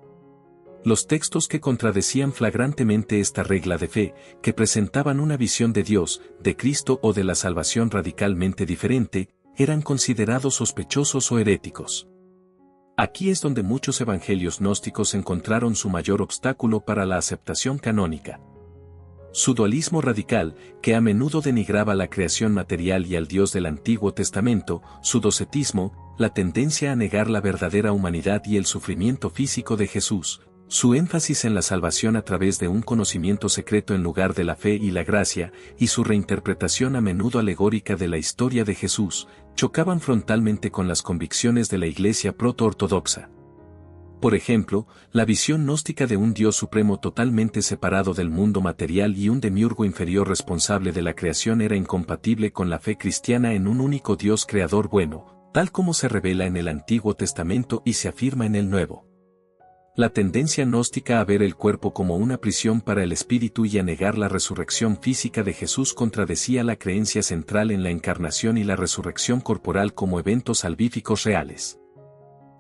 Speaker 1: Los textos que contradecían flagrantemente esta regla de fe, que presentaban una visión de Dios, de Cristo o de la salvación radicalmente diferente, eran considerados sospechosos o heréticos. Aquí es donde muchos evangelios gnósticos encontraron su mayor obstáculo para la aceptación canónica. Su dualismo radical, que a menudo denigraba la creación material y al Dios del Antiguo Testamento, su docetismo, la tendencia a negar la verdadera humanidad y el sufrimiento físico de Jesús, su énfasis en la salvación a través de un conocimiento secreto en lugar de la fe y la gracia, y su reinterpretación a menudo alegórica de la historia de Jesús, chocaban frontalmente con las convicciones de la Iglesia proto-ortodoxa. Por ejemplo, la visión gnóstica de un Dios supremo totalmente separado del mundo material y un demiurgo inferior responsable de la creación era incompatible con la fe cristiana en un único Dios creador bueno, tal como se revela en el Antiguo Testamento y se afirma en el Nuevo. La tendencia gnóstica a ver el cuerpo como una prisión para el espíritu y a negar la resurrección física de Jesús contradecía la creencia central en la encarnación y la resurrección corporal como eventos salvíficos reales.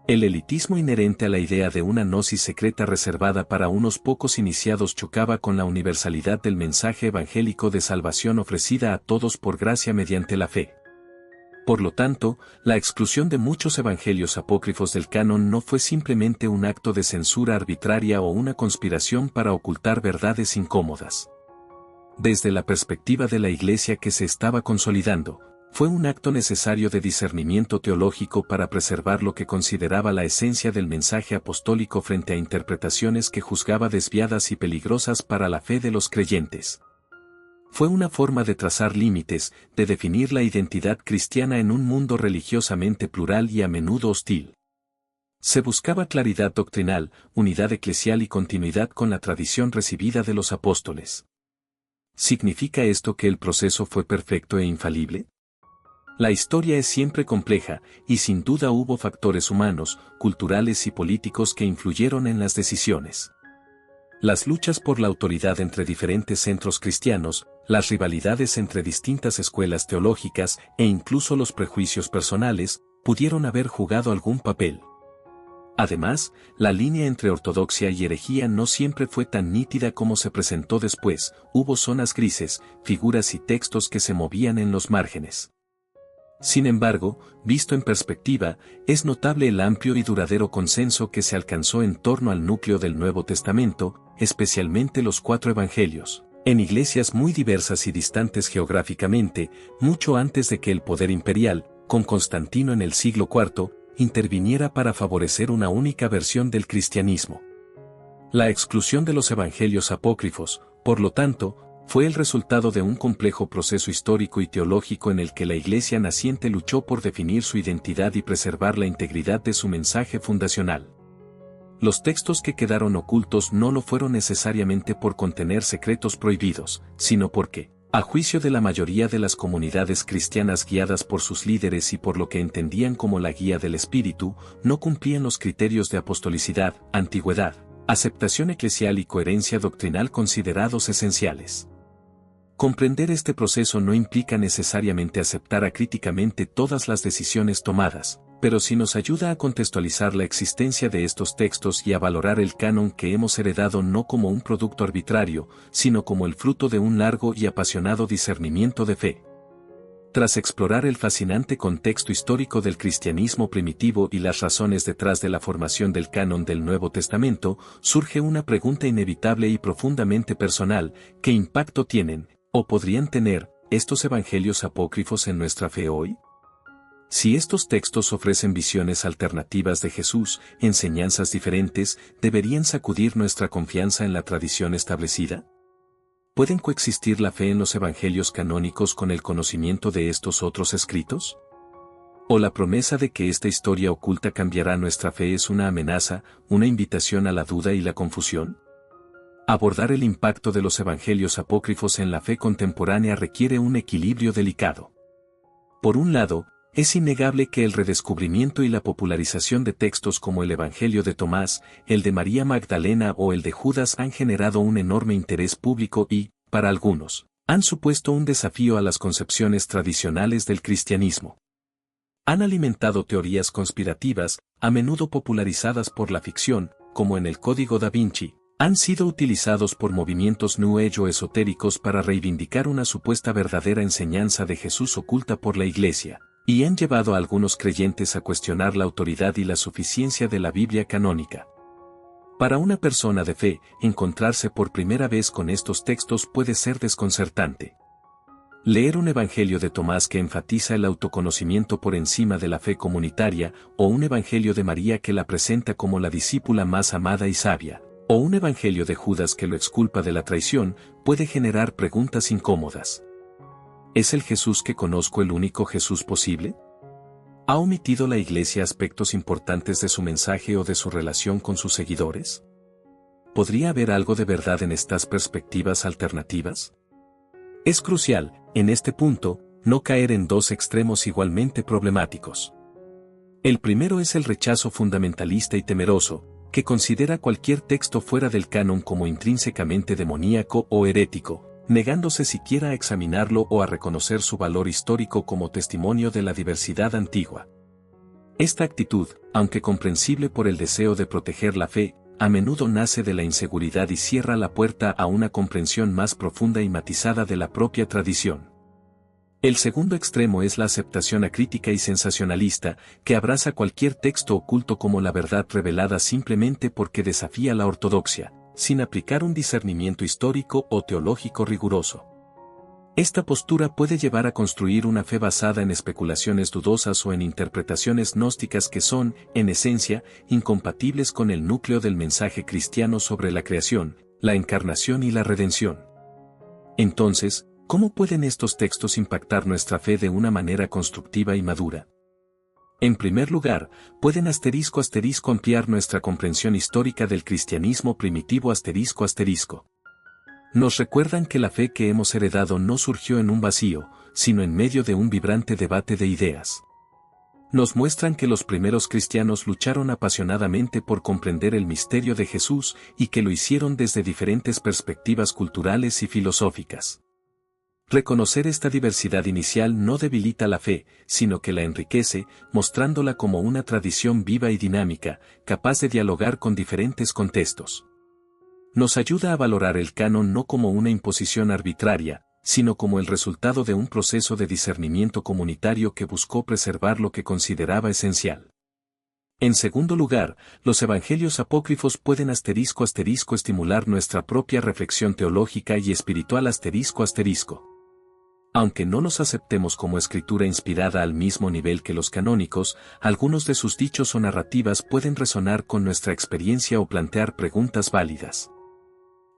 Speaker 1: El elitismo inherente a la idea de una gnosis secreta reservada para unos pocos iniciados chocaba con la universalidad del mensaje evangélico de salvación ofrecida a todos por gracia mediante la fe. Por lo tanto, la exclusión de muchos evangelios apócrifos del canon no fue simplemente un acto de censura arbitraria o una conspiración para ocultar verdades incómodas. Desde la perspectiva de la Iglesia que se estaba consolidando, fue un acto necesario de discernimiento teológico para preservar lo que consideraba la esencia del mensaje apostólico frente a interpretaciones que juzgaba desviadas y peligrosas para la fe de los creyentes. Fue una forma de trazar límites, de definir la identidad cristiana en un mundo religiosamente plural y a menudo hostil. Se buscaba claridad doctrinal, unidad eclesial y continuidad con la tradición recibida de los apóstoles. ¿Significa esto que el proceso fue perfecto e infalible? La historia es siempre compleja, y sin duda hubo factores humanos, culturales y políticos que influyeron en las decisiones. Las luchas por la autoridad entre diferentes centros cristianos, las rivalidades entre distintas escuelas teológicas e incluso los prejuicios personales, pudieron haber jugado algún papel. Además, la línea entre ortodoxia y herejía no siempre fue tan nítida como se presentó después, hubo zonas grises, figuras y textos que se movían en los márgenes. Sin embargo, visto en perspectiva, es notable el amplio y duradero consenso que se alcanzó en torno al núcleo del Nuevo Testamento, especialmente los 4 evangelios, en iglesias muy diversas y distantes geográficamente, mucho antes de que el poder imperial, con Constantino en el siglo IV, interviniera para favorecer una única versión del cristianismo. La exclusión de los evangelios apócrifos, por lo tanto, fue el resultado de un complejo proceso histórico y teológico en el que la Iglesia naciente luchó por definir su identidad y preservar la integridad de su mensaje fundacional. Los textos que quedaron ocultos no lo fueron necesariamente por contener secretos prohibidos, sino porque, a juicio de la mayoría de las comunidades cristianas guiadas por sus líderes y por lo que entendían como la guía del Espíritu, no cumplían los criterios de apostolicidad, antigüedad, aceptación eclesial y coherencia doctrinal considerados esenciales. Comprender este proceso no implica necesariamente aceptar acríticamente todas las decisiones tomadas, pero sí nos ayuda a contextualizar la existencia de estos textos y a valorar el canon que hemos heredado no como un producto arbitrario, sino como el fruto de un largo y apasionado discernimiento de fe. Tras explorar el fascinante contexto histórico del cristianismo primitivo y las razones detrás de la formación del canon del Nuevo Testamento, surge una pregunta inevitable y profundamente personal: ¿qué impacto tienen, o podrían tener, estos evangelios apócrifos en nuestra fe hoy? Si estos textos ofrecen visiones alternativas de Jesús, enseñanzas diferentes, ¿deberían sacudir nuestra confianza en la tradición establecida? ¿Pueden coexistir la fe en los evangelios canónicos con el conocimiento de estos otros escritos? ¿O la promesa de que esta historia oculta cambiará nuestra fe es una amenaza, una invitación a la duda y la confusión? Abordar el impacto de los evangelios apócrifos en la fe contemporánea requiere un equilibrio delicado. Por un lado, es innegable que el redescubrimiento y la popularización de textos como el Evangelio de Tomás, el de María Magdalena o el de Judas han generado un enorme interés público y, para algunos, Han supuesto un desafío a las concepciones tradicionales del cristianismo. Han alimentado teorías conspirativas, a menudo popularizadas por la ficción, como en el Código Da Vinci. Han sido utilizados por movimientos New Age o esotéricos para reivindicar una supuesta verdadera enseñanza de Jesús oculta por la Iglesia, y han llevado a algunos creyentes a cuestionar la autoridad y la suficiencia de la Biblia canónica. Para una persona de fe, encontrarse por primera vez con estos textos puede ser desconcertante. Leer un evangelio de Tomás que enfatiza el autoconocimiento por encima de la fe comunitaria, o un evangelio de María que la presenta como la discípula más amada y sabia, o un evangelio de Judas que lo exculpa de la traición, puede generar preguntas incómodas. ¿Es el Jesús que conozco el único Jesús posible? ¿Ha omitido la Iglesia aspectos importantes de su mensaje o de su relación con sus seguidores? ¿Podría haber algo de verdad en estas perspectivas alternativas? Es crucial, en este punto, no caer en dos extremos igualmente problemáticos. El primero es el rechazo fundamentalista y temeroso, que considera cualquier texto fuera del canon como intrínsecamente demoníaco o herético, negándose siquiera a examinarlo o a reconocer su valor histórico como testimonio de la diversidad antigua. Esta actitud, aunque comprensible por el deseo de proteger la fe, a menudo nace de la inseguridad y cierra la puerta a una comprensión más profunda y matizada de la propia tradición. El segundo extremo es la aceptación acrítica y sensacionalista, que abraza cualquier texto oculto como la verdad revelada simplemente porque desafía la ortodoxia, sin aplicar un discernimiento histórico o teológico riguroso. Esta postura puede llevar a construir una fe basada en especulaciones dudosas o en interpretaciones gnósticas que son, en esencia, incompatibles con el núcleo del mensaje cristiano sobre la creación, la encarnación y la redención. Entonces, ¿cómo pueden estos textos impactar nuestra fe de una manera constructiva y madura? En primer lugar, pueden *** ampliar nuestra comprensión histórica del cristianismo primitivo ***. Nos recuerdan que la fe que hemos heredado no surgió en un vacío, sino en medio de un vibrante debate de ideas. Nos muestran que los primeros cristianos lucharon apasionadamente por comprender el misterio de Jesús y que lo hicieron desde diferentes perspectivas culturales y filosóficas. Reconocer esta diversidad inicial no debilita la fe, sino que la enriquece, mostrándola como una tradición viva y dinámica, capaz de dialogar con diferentes contextos. Nos ayuda a valorar el canon no como una imposición arbitraria, sino como el resultado de un proceso de discernimiento comunitario que buscó preservar lo que consideraba esencial. En segundo lugar, los evangelios apócrifos pueden *** estimular nuestra propia reflexión teológica y espiritual ***. Aunque no los aceptemos como escritura inspirada al mismo nivel que los canónicos, algunos de sus dichos o narrativas pueden resonar con nuestra experiencia o plantear preguntas válidas.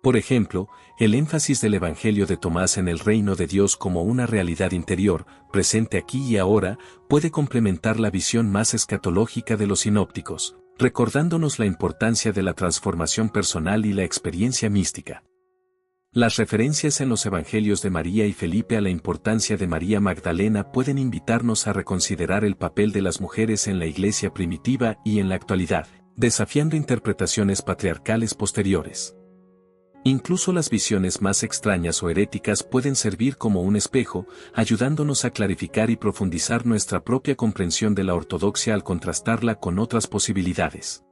Speaker 1: Por ejemplo, el énfasis del Evangelio de Tomás en el reino de Dios como una realidad interior, presente aquí y ahora, puede complementar la visión más escatológica de los sinópticos, recordándonos la importancia de la transformación personal y la experiencia mística. Las referencias en los Evangelios de María y Felipe a la importancia de María Magdalena pueden invitarnos a reconsiderar el papel de las mujeres en la Iglesia primitiva y en la actualidad, desafiando interpretaciones patriarcales posteriores. Incluso las visiones más extrañas o heréticas pueden servir como un espejo, ayudándonos a clarificar y profundizar nuestra propia comprensión de la ortodoxia al contrastarla con otras posibilidades.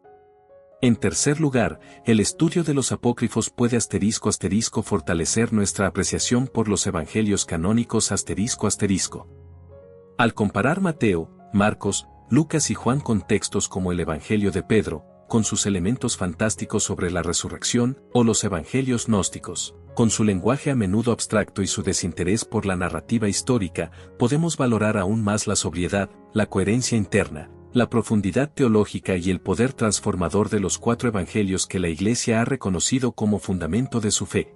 Speaker 1: En tercer lugar, el estudio de los apócrifos puede *** fortalecer nuestra apreciación por los evangelios canónicos ***. Al comparar Mateo, Marcos, Lucas y Juan con textos como el Evangelio de Pedro, con sus elementos fantásticos sobre la resurrección, o los evangelios gnósticos, con su lenguaje a menudo abstracto y su desinterés por la narrativa histórica, podemos valorar aún más la sobriedad, la coherencia interna, la profundidad teológica y el poder transformador de los 4 evangelios que la Iglesia ha reconocido como fundamento de su fe.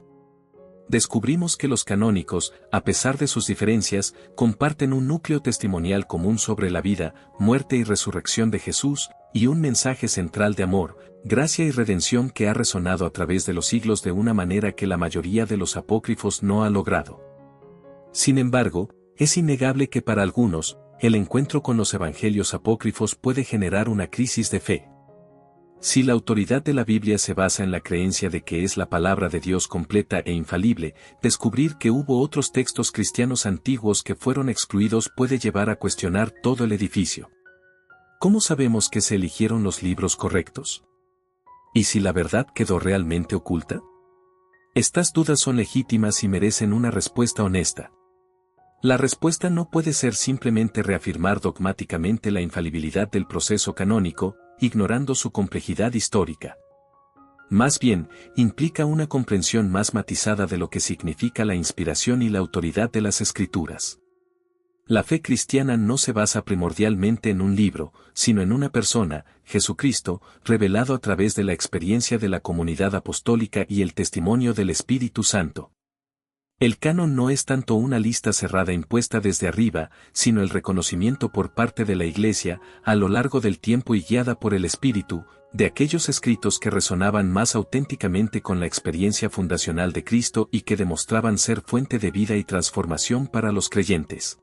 Speaker 1: Descubrimos que los canónicos, a pesar de sus diferencias, comparten un núcleo testimonial común sobre la vida, muerte y resurrección de Jesús, y un mensaje central de amor, gracia y redención que ha resonado a través de los siglos de una manera que la mayoría de los apócrifos no ha logrado. Sin embargo, es innegable que para algunos, el encuentro con los evangelios apócrifos puede generar una crisis de fe. Si la autoridad de la Biblia se basa en la creencia de que es la palabra de Dios completa e infalible, descubrir que hubo otros textos cristianos antiguos que fueron excluidos puede llevar a cuestionar todo el edificio. ¿Cómo sabemos que se eligieron los libros correctos? ¿Y si la verdad quedó realmente oculta? Estas dudas son legítimas y merecen una respuesta honesta. La respuesta no puede ser simplemente reafirmar dogmáticamente la infalibilidad del proceso canónico, ignorando su complejidad histórica. Más bien, implica una comprensión más matizada de lo que significa la inspiración y la autoridad de las Escrituras. La fe cristiana no se basa primordialmente en un libro, sino en una persona, Jesucristo, revelado a través de la experiencia de la comunidad apostólica y el testimonio del Espíritu Santo. El canon no es tanto una lista cerrada impuesta desde arriba, sino el reconocimiento por parte de la Iglesia, a lo largo del tiempo y guiada por el Espíritu, de aquellos escritos que resonaban más auténticamente con la experiencia fundacional de Cristo y que demostraban ser fuente de vida y transformación para los creyentes.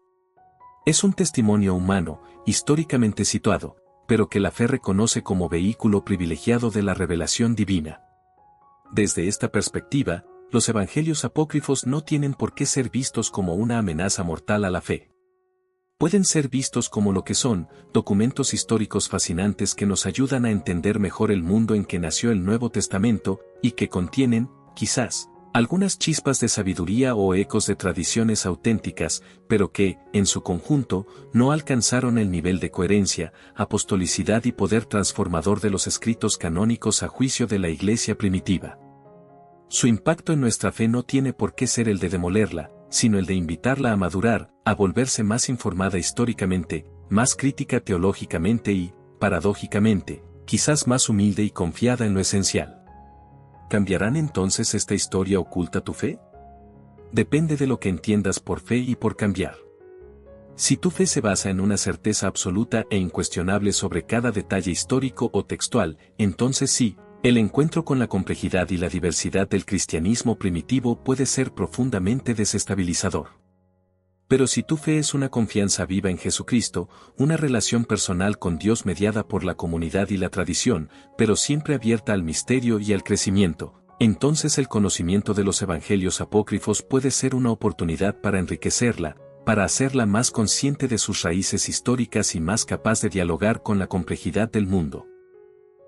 Speaker 1: Es un testimonio humano, históricamente situado, pero que la fe reconoce como vehículo privilegiado de la revelación divina. Desde esta perspectiva, los evangelios apócrifos no tienen por qué ser vistos como una amenaza mortal a la fe. Pueden ser vistos como lo que son, documentos históricos fascinantes que nos ayudan a entender mejor el mundo en que nació el Nuevo Testamento, y que contienen, quizás, algunas chispas de sabiduría o ecos de tradiciones auténticas, pero que, en su conjunto, no alcanzaron el nivel de coherencia, apostolicidad y poder transformador de los escritos canónicos a juicio de la Iglesia primitiva. Su impacto en nuestra fe no tiene por qué ser el de demolerla, sino el de invitarla a madurar, a volverse más informada históricamente, más crítica teológicamente y, paradójicamente, quizás más humilde y confiada en lo esencial. ¿Cambiarán entonces esta historia oculta tu fe? Depende de lo que entiendas por fe y por cambiar. Si tu fe se basa en una certeza absoluta e incuestionable sobre cada detalle histórico o textual, entonces sí, el encuentro con la complejidad y la diversidad del cristianismo primitivo puede ser profundamente desestabilizador. Pero si tu fe es una confianza viva en Jesucristo, una relación personal con Dios mediada por la comunidad y la tradición, pero siempre abierta al misterio y al crecimiento, entonces el conocimiento de los evangelios apócrifos puede ser una oportunidad para enriquecerla, para hacerla más consciente de sus raíces históricas y más capaz de dialogar con la complejidad del mundo.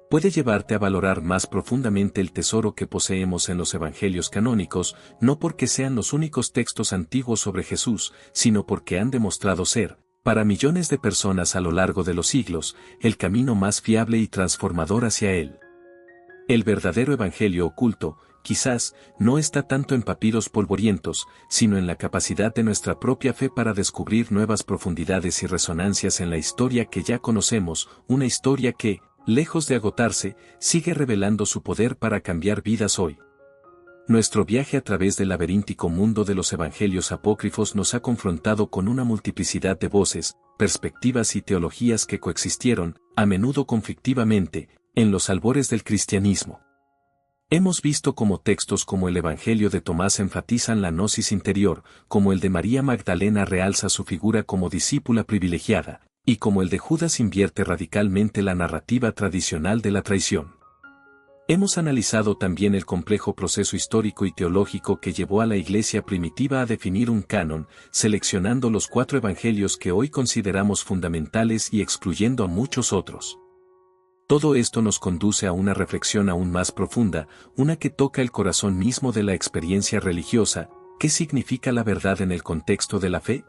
Speaker 1: Puede llevarte a valorar más profundamente el tesoro que poseemos en los evangelios canónicos, no porque sean los únicos textos antiguos sobre Jesús, sino porque han demostrado ser, para millones de personas a lo largo de los siglos, el camino más fiable y transformador hacia Él. El verdadero evangelio oculto, quizás, no está tanto en papiros polvorientos, sino en la capacidad de nuestra propia fe para descubrir nuevas profundidades y resonancias en la historia que ya conocemos, una historia que, lejos de agotarse, sigue revelando su poder para cambiar vidas hoy. Nuestro viaje a través del laberíntico mundo de los evangelios apócrifos nos ha confrontado con una multiplicidad de voces, perspectivas y teologías que coexistieron, a menudo conflictivamente, en los albores del cristianismo. Hemos visto cómo textos como el Evangelio de Tomás enfatizan la gnosis interior, como el de María Magdalena realza su figura como discípula privilegiada, y como el de Judas invierte radicalmente la narrativa tradicional de la traición. Hemos analizado también el complejo proceso histórico y teológico que llevó a la Iglesia primitiva a definir un canon, seleccionando los 4 evangelios que hoy consideramos fundamentales y excluyendo a muchos otros. Todo esto nos conduce a una reflexión aún más profunda, una que toca el corazón mismo de la experiencia religiosa. ¿Qué significa la verdad en el contexto de la fe?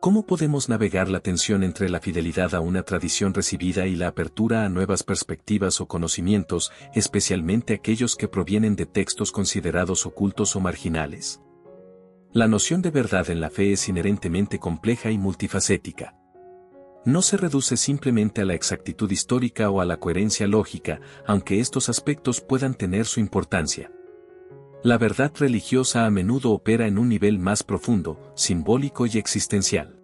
Speaker 1: ¿Cómo podemos navegar la tensión entre la fidelidad a una tradición recibida y la apertura a nuevas perspectivas o conocimientos, especialmente aquellos que provienen de textos considerados ocultos o marginales? La noción de verdad en la fe es inherentemente compleja y multifacética. No se reduce simplemente a la exactitud histórica o a la coherencia lógica, aunque estos aspectos puedan tener su importancia. La verdad religiosa a menudo opera en un nivel más profundo, simbólico y existencial.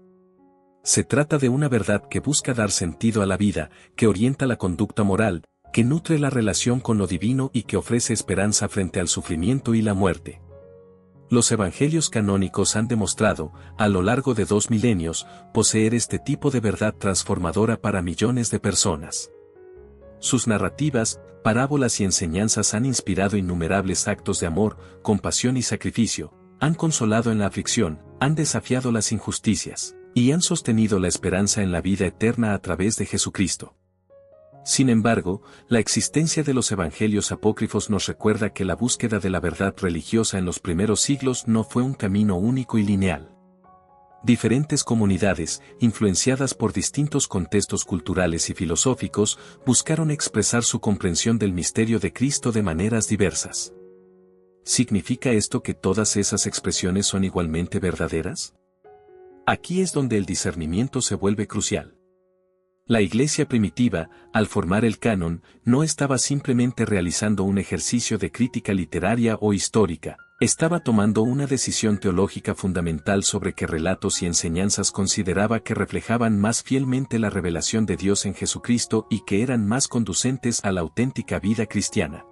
Speaker 1: Se trata de una verdad que busca dar sentido a la vida, que orienta la conducta moral, que nutre la relación con lo divino y que ofrece esperanza frente al sufrimiento y la muerte. Los evangelios canónicos han demostrado, a lo largo de 2 milenios, poseer este tipo de verdad transformadora para millones de personas. Sus narrativas, parábolas y enseñanzas han inspirado innumerables actos de amor, compasión y sacrificio, han consolado en la aflicción, han desafiado las injusticias, y han sostenido la esperanza en la vida eterna a través de Jesucristo. Sin embargo, la existencia de los evangelios apócrifos nos recuerda que la búsqueda de la verdad religiosa en los primeros siglos no fue un camino único y lineal. Diferentes comunidades, influenciadas por distintos contextos culturales y filosóficos, buscaron expresar su comprensión del misterio de Cristo de maneras diversas. ¿Significa esto que todas esas expresiones son igualmente verdaderas? Aquí es donde el discernimiento se vuelve crucial. La Iglesia primitiva, al formar el canon, no estaba simplemente realizando un ejercicio de crítica literaria o histórica, estaba tomando una decisión teológica fundamental sobre qué relatos y enseñanzas consideraba que reflejaban más fielmente la revelación de Dios en Jesucristo y que eran más conducentes a la auténtica vida cristiana.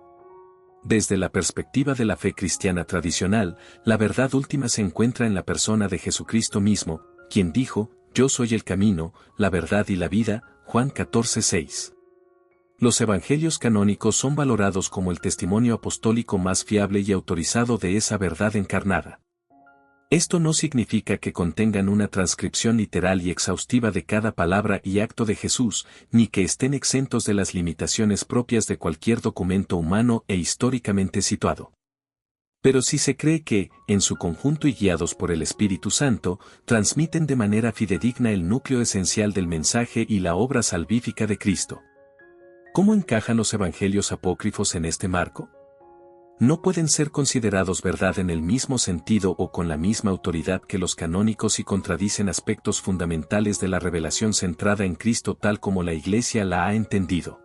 Speaker 1: Desde la perspectiva de la fe cristiana tradicional, la verdad última se encuentra en la persona de Jesucristo mismo, quien dijo, «Yo soy el camino, la verdad y la vida», Juan 14:6. Los evangelios canónicos son valorados como el testimonio apostólico más fiable y autorizado de esa verdad encarnada. Esto no significa que contengan una transcripción literal y exhaustiva de cada palabra y acto de Jesús, ni que estén exentos de las limitaciones propias de cualquier documento humano e históricamente situado. Pero sí se cree que, en su conjunto y guiados por el Espíritu Santo, transmiten de manera fidedigna el núcleo esencial del mensaje y la obra salvífica de Cristo. ¿Cómo encajan los evangelios apócrifos en este marco? No pueden ser considerados verdad en el mismo sentido o con la misma autoridad que los canónicos y contradicen aspectos fundamentales de la revelación centrada en Cristo tal como la Iglesia la ha entendido.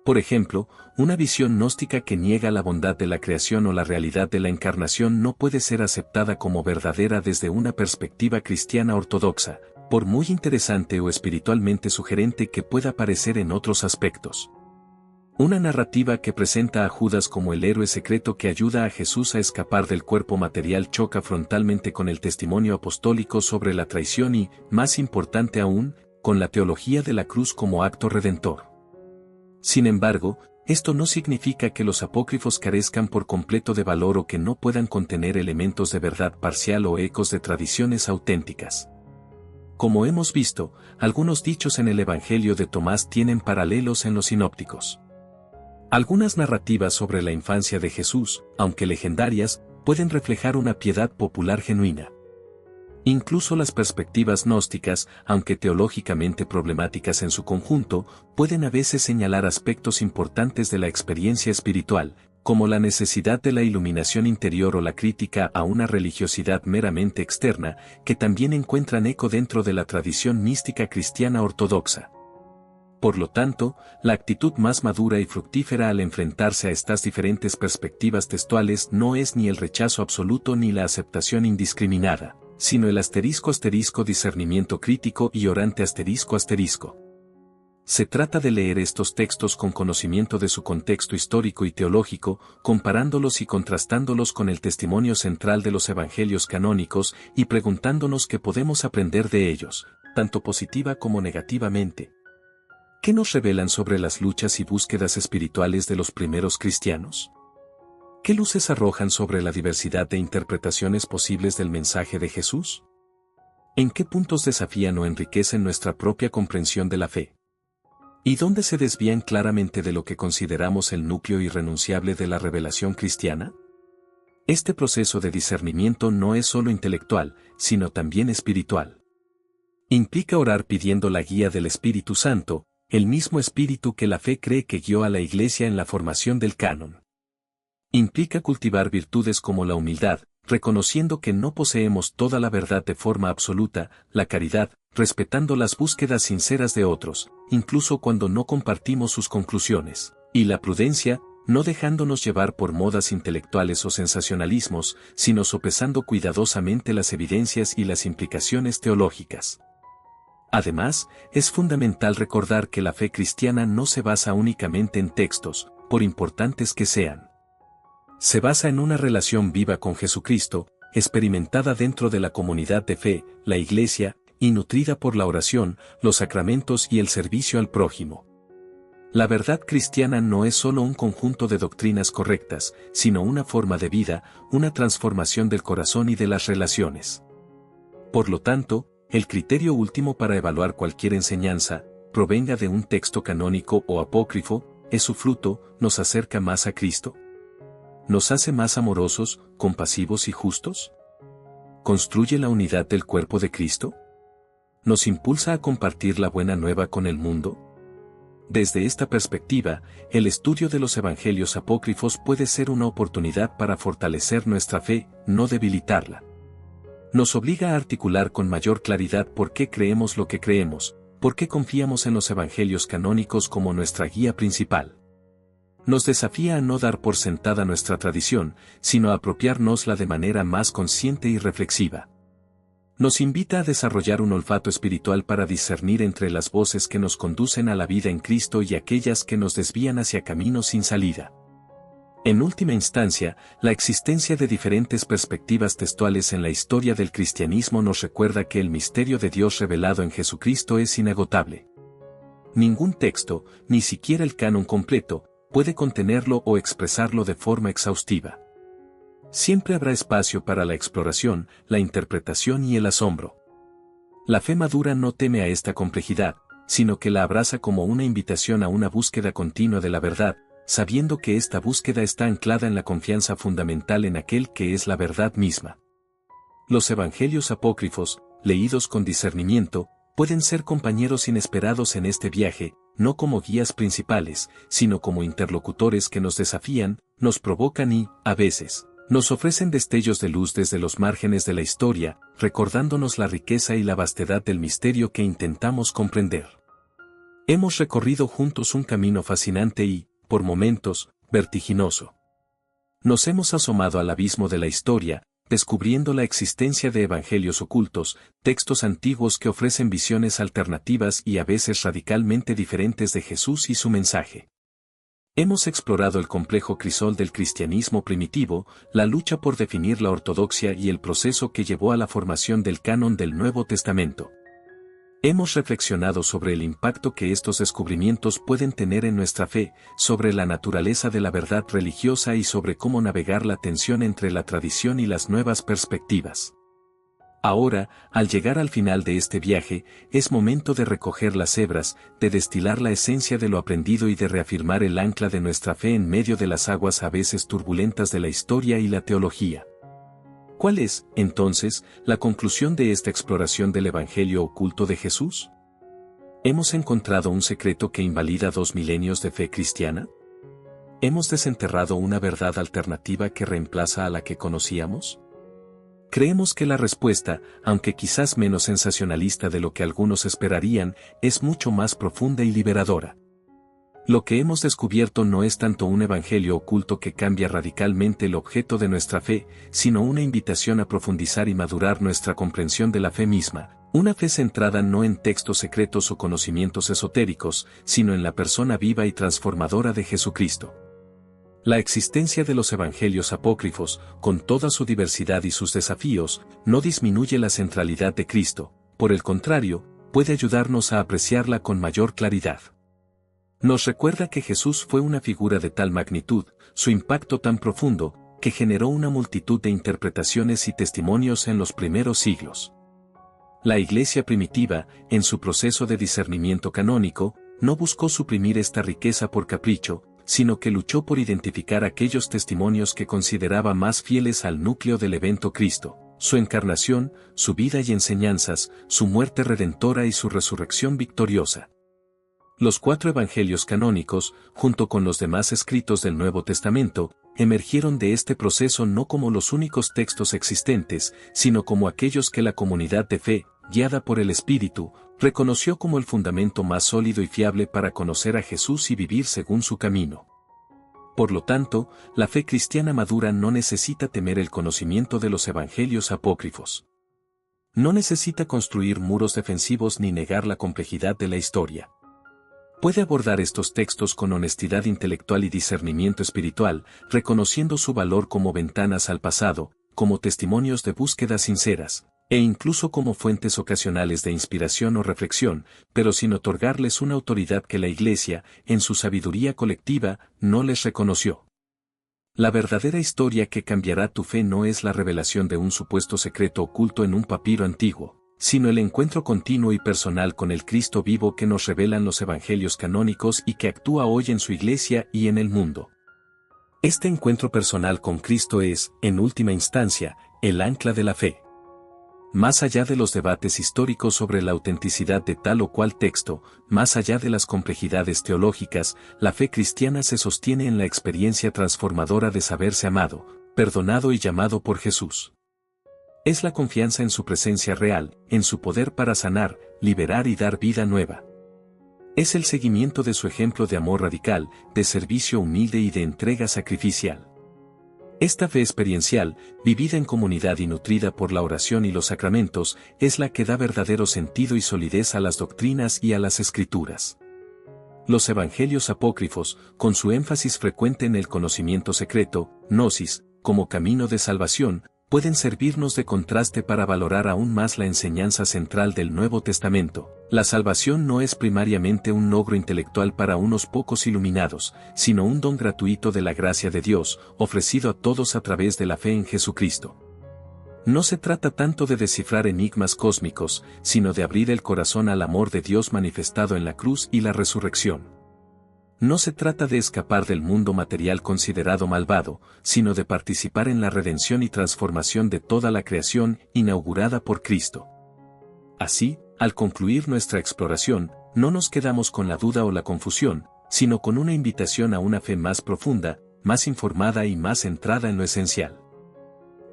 Speaker 1: Por ejemplo, una visión gnóstica que niega la bondad de la creación o la realidad de la encarnación no puede ser aceptada como verdadera desde una perspectiva cristiana ortodoxa, por muy interesante o espiritualmente sugerente que pueda parecer en otros aspectos. Una narrativa que presenta a Judas como el héroe secreto que ayuda a Jesús a escapar del cuerpo material choca frontalmente con el testimonio apostólico sobre la traición y, más importante aún, con la teología de la cruz como acto redentor. Sin embargo, esto no significa que los apócrifos carezcan por completo de valor o que no puedan contener elementos de verdad parcial o ecos de tradiciones auténticas. Como hemos visto, algunos dichos en el Evangelio de Tomás tienen paralelos en los sinópticos. Algunas narrativas sobre la infancia de Jesús, aunque legendarias, pueden reflejar una piedad popular genuina. Incluso las perspectivas gnósticas, aunque teológicamente problemáticas en su conjunto, pueden a veces señalar aspectos importantes de la experiencia espiritual, como la necesidad de la iluminación interior o la crítica a una religiosidad meramente externa, que también encuentran eco dentro de la tradición mística cristiana ortodoxa. Por lo tanto, la actitud más madura y fructífera al enfrentarse a estas diferentes perspectivas textuales no es ni el rechazo absoluto ni la aceptación indiscriminada, sino el ** discernimiento crítico y orante ***. Se trata de leer estos textos con conocimiento de su contexto histórico y teológico, comparándolos y contrastándolos con el testimonio central de los evangelios canónicos y preguntándonos qué podemos aprender de ellos, tanto positiva como negativamente. ¿Qué nos revelan sobre las luchas y búsquedas espirituales de los primeros cristianos? ¿Qué luces arrojan sobre la diversidad de interpretaciones posibles del mensaje de Jesús? ¿En qué puntos desafían o enriquecen nuestra propia comprensión de la fe? ¿Y dónde se desvían claramente de lo que consideramos el núcleo irrenunciable de la revelación cristiana? Este proceso de discernimiento no es solo intelectual, sino también espiritual. Implica orar pidiendo la guía del Espíritu Santo, el mismo Espíritu que la fe cree que guió a la Iglesia en la formación del canon. Implica cultivar virtudes como la humildad, reconociendo que no poseemos toda la verdad de forma absoluta, la caridad, respetando las búsquedas sinceras de otros, incluso cuando no compartimos sus conclusiones, y la prudencia, no dejándonos llevar por modas intelectuales o sensacionalismos, sino sopesando cuidadosamente las evidencias y las implicaciones teológicas. Además, es fundamental recordar que la fe cristiana no se basa únicamente en textos, por importantes que sean. Se basa en una relación viva con Jesucristo, experimentada dentro de la comunidad de fe, la Iglesia, y nutrida por la oración, los sacramentos y el servicio al prójimo. La verdad cristiana no es solo un conjunto de doctrinas correctas, sino una forma de vida, una transformación del corazón y de las relaciones. Por lo tanto, el criterio último para evaluar cualquier enseñanza, provenga de un texto canónico o apócrifo, es su fruto. ¿Nos acerca más a Cristo? ¿Nos hace más amorosos, compasivos y justos? ¿Construye la unidad del cuerpo de Cristo? ¿Nos impulsa a compartir la buena nueva con el mundo? Desde esta perspectiva, el estudio de los evangelios apócrifos puede ser una oportunidad para fortalecer nuestra fe, no debilitarla. Nos obliga a articular con mayor claridad por qué creemos lo que creemos, por qué confiamos en los evangelios canónicos como nuestra guía principal. Nos desafía a no dar por sentada nuestra tradición, sino a apropiárnosla de manera más consciente y reflexiva. Nos invita a desarrollar un olfato espiritual para discernir entre las voces que nos conducen a la vida en Cristo y aquellas que nos desvían hacia caminos sin salida. En última instancia, la existencia de diferentes perspectivas textuales en la historia del cristianismo nos recuerda que el misterio de Dios revelado en Jesucristo es inagotable. Ningún texto, ni siquiera el canon completo, puede contenerlo o expresarlo de forma exhaustiva. Siempre habrá espacio para la exploración, la interpretación y el asombro. La fe madura no teme a esta complejidad, sino que la abraza como una invitación a una búsqueda continua de la verdad, sabiendo que esta búsqueda está anclada en la confianza fundamental en aquel que es la verdad misma. Los evangelios apócrifos, leídos con discernimiento, pueden ser compañeros inesperados en este viaje, no como guías principales, sino como interlocutores que nos desafían, nos provocan y, a veces, nos ofrecen destellos de luz desde los márgenes de la historia, recordándonos la riqueza y la vastedad del misterio que intentamos comprender. Hemos recorrido juntos un camino fascinante y, por momentos, vertiginoso. Nos hemos asomado al abismo de la historia, descubriendo la existencia de evangelios ocultos, textos antiguos que ofrecen visiones alternativas y a veces radicalmente diferentes de Jesús y su mensaje. Hemos explorado el complejo crisol del cristianismo primitivo, la lucha por definir la ortodoxia y el proceso que llevó a la formación del canon del Nuevo Testamento. Hemos reflexionado sobre el impacto que estos descubrimientos pueden tener en nuestra fe, sobre la naturaleza de la verdad religiosa y sobre cómo navegar la tensión entre la tradición y las nuevas perspectivas. Ahora, al llegar al final de este viaje, es momento de recoger las hebras, de destilar la esencia de lo aprendido y de reafirmar el ancla de nuestra fe en medio de las aguas a veces turbulentas de la historia y la teología. ¿Cuál es, entonces, la conclusión de esta exploración del Evangelio oculto de Jesús? ¿Hemos encontrado un secreto que invalida 2 milenios de fe cristiana? ¿Hemos desenterrado una verdad alternativa que reemplaza a la que conocíamos? Creemos que la respuesta, aunque quizás menos sensacionalista de lo que algunos esperarían, es mucho más profunda y liberadora. Lo que hemos descubierto no es tanto un evangelio oculto que cambia radicalmente el objeto de nuestra fe, sino una invitación a profundizar y madurar nuestra comprensión de la fe misma, una fe centrada no en textos secretos o conocimientos esotéricos, sino en la persona viva y transformadora de Jesucristo. La existencia de los evangelios apócrifos, con toda su diversidad y sus desafíos, no disminuye la centralidad de Cristo, por el contrario, puede ayudarnos a apreciarla con mayor claridad. Nos recuerda que Jesús fue una figura de tal magnitud, su impacto tan profundo, que generó una multitud de interpretaciones y testimonios en los primeros siglos. La Iglesia primitiva, en su proceso de discernimiento canónico, no buscó suprimir esta riqueza por capricho, sino que luchó por identificar aquellos testimonios que consideraba más fieles al núcleo del evento Cristo, su encarnación, su vida y enseñanzas, su muerte redentora y su resurrección victoriosa. Los 4 evangelios canónicos, junto con los demás escritos del Nuevo Testamento, emergieron de este proceso no como los únicos textos existentes, sino como aquellos que la comunidad de fe, guiada por el Espíritu, reconoció como el fundamento más sólido y fiable para conocer a Jesús y vivir según su camino. Por lo tanto, la fe cristiana madura no necesita temer el conocimiento de los evangelios apócrifos. No necesita construir muros defensivos ni negar la complejidad de la historia. Puede abordar estos textos con honestidad intelectual y discernimiento espiritual, reconociendo su valor como ventanas al pasado, como testimonios de búsquedas sinceras, e incluso como fuentes ocasionales de inspiración o reflexión, pero sin otorgarles una autoridad que la Iglesia, en su sabiduría colectiva, no les reconoció. La verdadera historia que cambiará tu fe no es la revelación de un supuesto secreto oculto en un papiro antiguo, sino el encuentro continuo y personal con el Cristo vivo que nos revelan los evangelios canónicos y que actúa hoy en su Iglesia y en el mundo. Este encuentro personal con Cristo es, en última instancia, el ancla de la fe. Más allá de los debates históricos sobre la autenticidad de tal o cual texto, más allá de las complejidades teológicas, la fe cristiana se sostiene en la experiencia transformadora de saberse amado, perdonado y llamado por Jesús. Es la confianza en su presencia real, en su poder para sanar, liberar y dar vida nueva. Es el seguimiento de su ejemplo de amor radical, de servicio humilde y de entrega sacrificial. Esta fe experiencial, vivida en comunidad y nutrida por la oración y los sacramentos, es la que da verdadero sentido y solidez a las doctrinas y a las escrituras. Los evangelios apócrifos, con su énfasis frecuente en el conocimiento secreto, gnosis, como camino de salvación, pueden servirnos de contraste para valorar aún más la enseñanza central del Nuevo Testamento. La salvación no es primariamente un logro intelectual para unos pocos iluminados, sino un don gratuito de la gracia de Dios, ofrecido a todos a través de la fe en Jesucristo. No se trata tanto de descifrar enigmas cósmicos, sino de abrir el corazón al amor de Dios manifestado en la cruz y la resurrección. No se trata de escapar del mundo material considerado malvado, sino de participar en la redención y transformación de toda la creación inaugurada por Cristo. Así, al concluir nuestra exploración, no nos quedamos con la duda o la confusión, sino con una invitación a una fe más profunda, más informada y más centrada en lo esencial.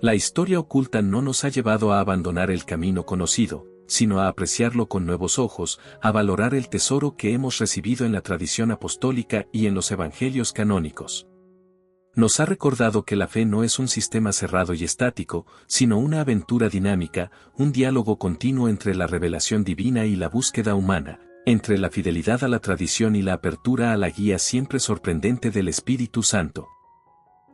Speaker 1: La historia oculta no nos ha llevado a abandonar el camino conocido, sino a apreciarlo con nuevos ojos, a valorar el tesoro que hemos recibido en la tradición apostólica y en los evangelios canónicos. Nos ha recordado que la fe no es un sistema cerrado y estático, sino una aventura dinámica, un diálogo continuo entre la revelación divina y la búsqueda humana, entre la fidelidad a la tradición y la apertura a la guía siempre sorprendente del Espíritu Santo.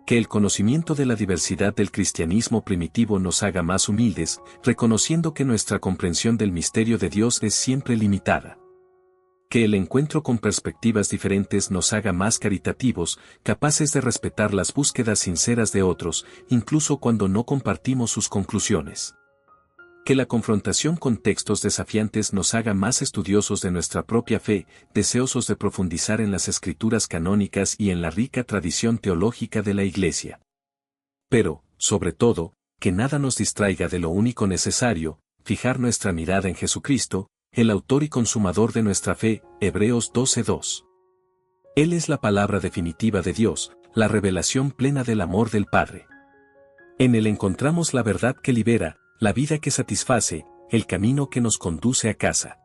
Speaker 1: Que el conocimiento de la diversidad del cristianismo primitivo nos haga más humildes, reconociendo que nuestra comprensión del misterio de Dios es siempre limitada. Que el encuentro con perspectivas diferentes nos haga más caritativos, capaces de respetar las búsquedas sinceras de otros, incluso cuando no compartimos sus conclusiones. Que la confrontación con textos desafiantes nos haga más estudiosos de nuestra propia fe, deseosos de profundizar en las escrituras canónicas y en la rica tradición teológica de la Iglesia. Pero, sobre todo, que nada nos distraiga de lo único necesario, fijar nuestra mirada en Jesucristo, el autor y consumador de nuestra fe, Hebreos 12:2. Él es la palabra definitiva de Dios, la revelación plena del amor del Padre. En él encontramos la verdad que libera, la vida que satisface, el camino que nos conduce a casa.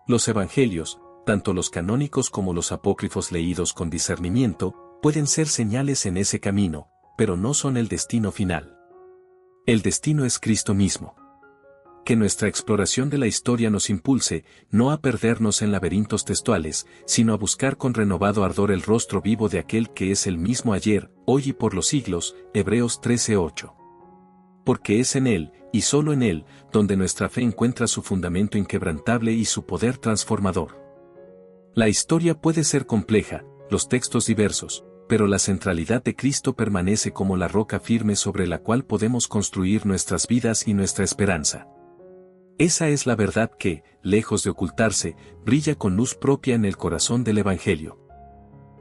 Speaker 1: Los evangelios, tanto los canónicos como los apócrifos leídos con discernimiento, pueden ser señales en ese camino, pero no son el destino final. El destino es Cristo mismo. Que nuestra exploración de la historia nos impulse, no a perdernos en laberintos textuales, sino a buscar con renovado ardor el rostro vivo de aquel que es el mismo ayer, hoy y por los siglos, Hebreos 13:8. Porque es en Él, y solo en Él, donde nuestra fe encuentra su fundamento inquebrantable y su poder transformador. La historia puede ser compleja, los textos diversos, pero la centralidad de Cristo permanece como la roca firme sobre la cual podemos construir nuestras vidas y nuestra esperanza. Esa es la verdad que, lejos de ocultarse, brilla con luz propia en el corazón del Evangelio.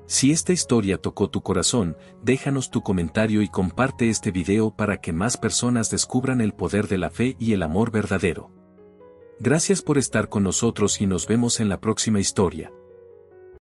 Speaker 1: Si esta historia tocó tu corazón, déjanos tu comentario y comparte este video para que más personas descubran el poder de la fe y el amor verdadero. Gracias por estar con nosotros y nos vemos en la próxima historia.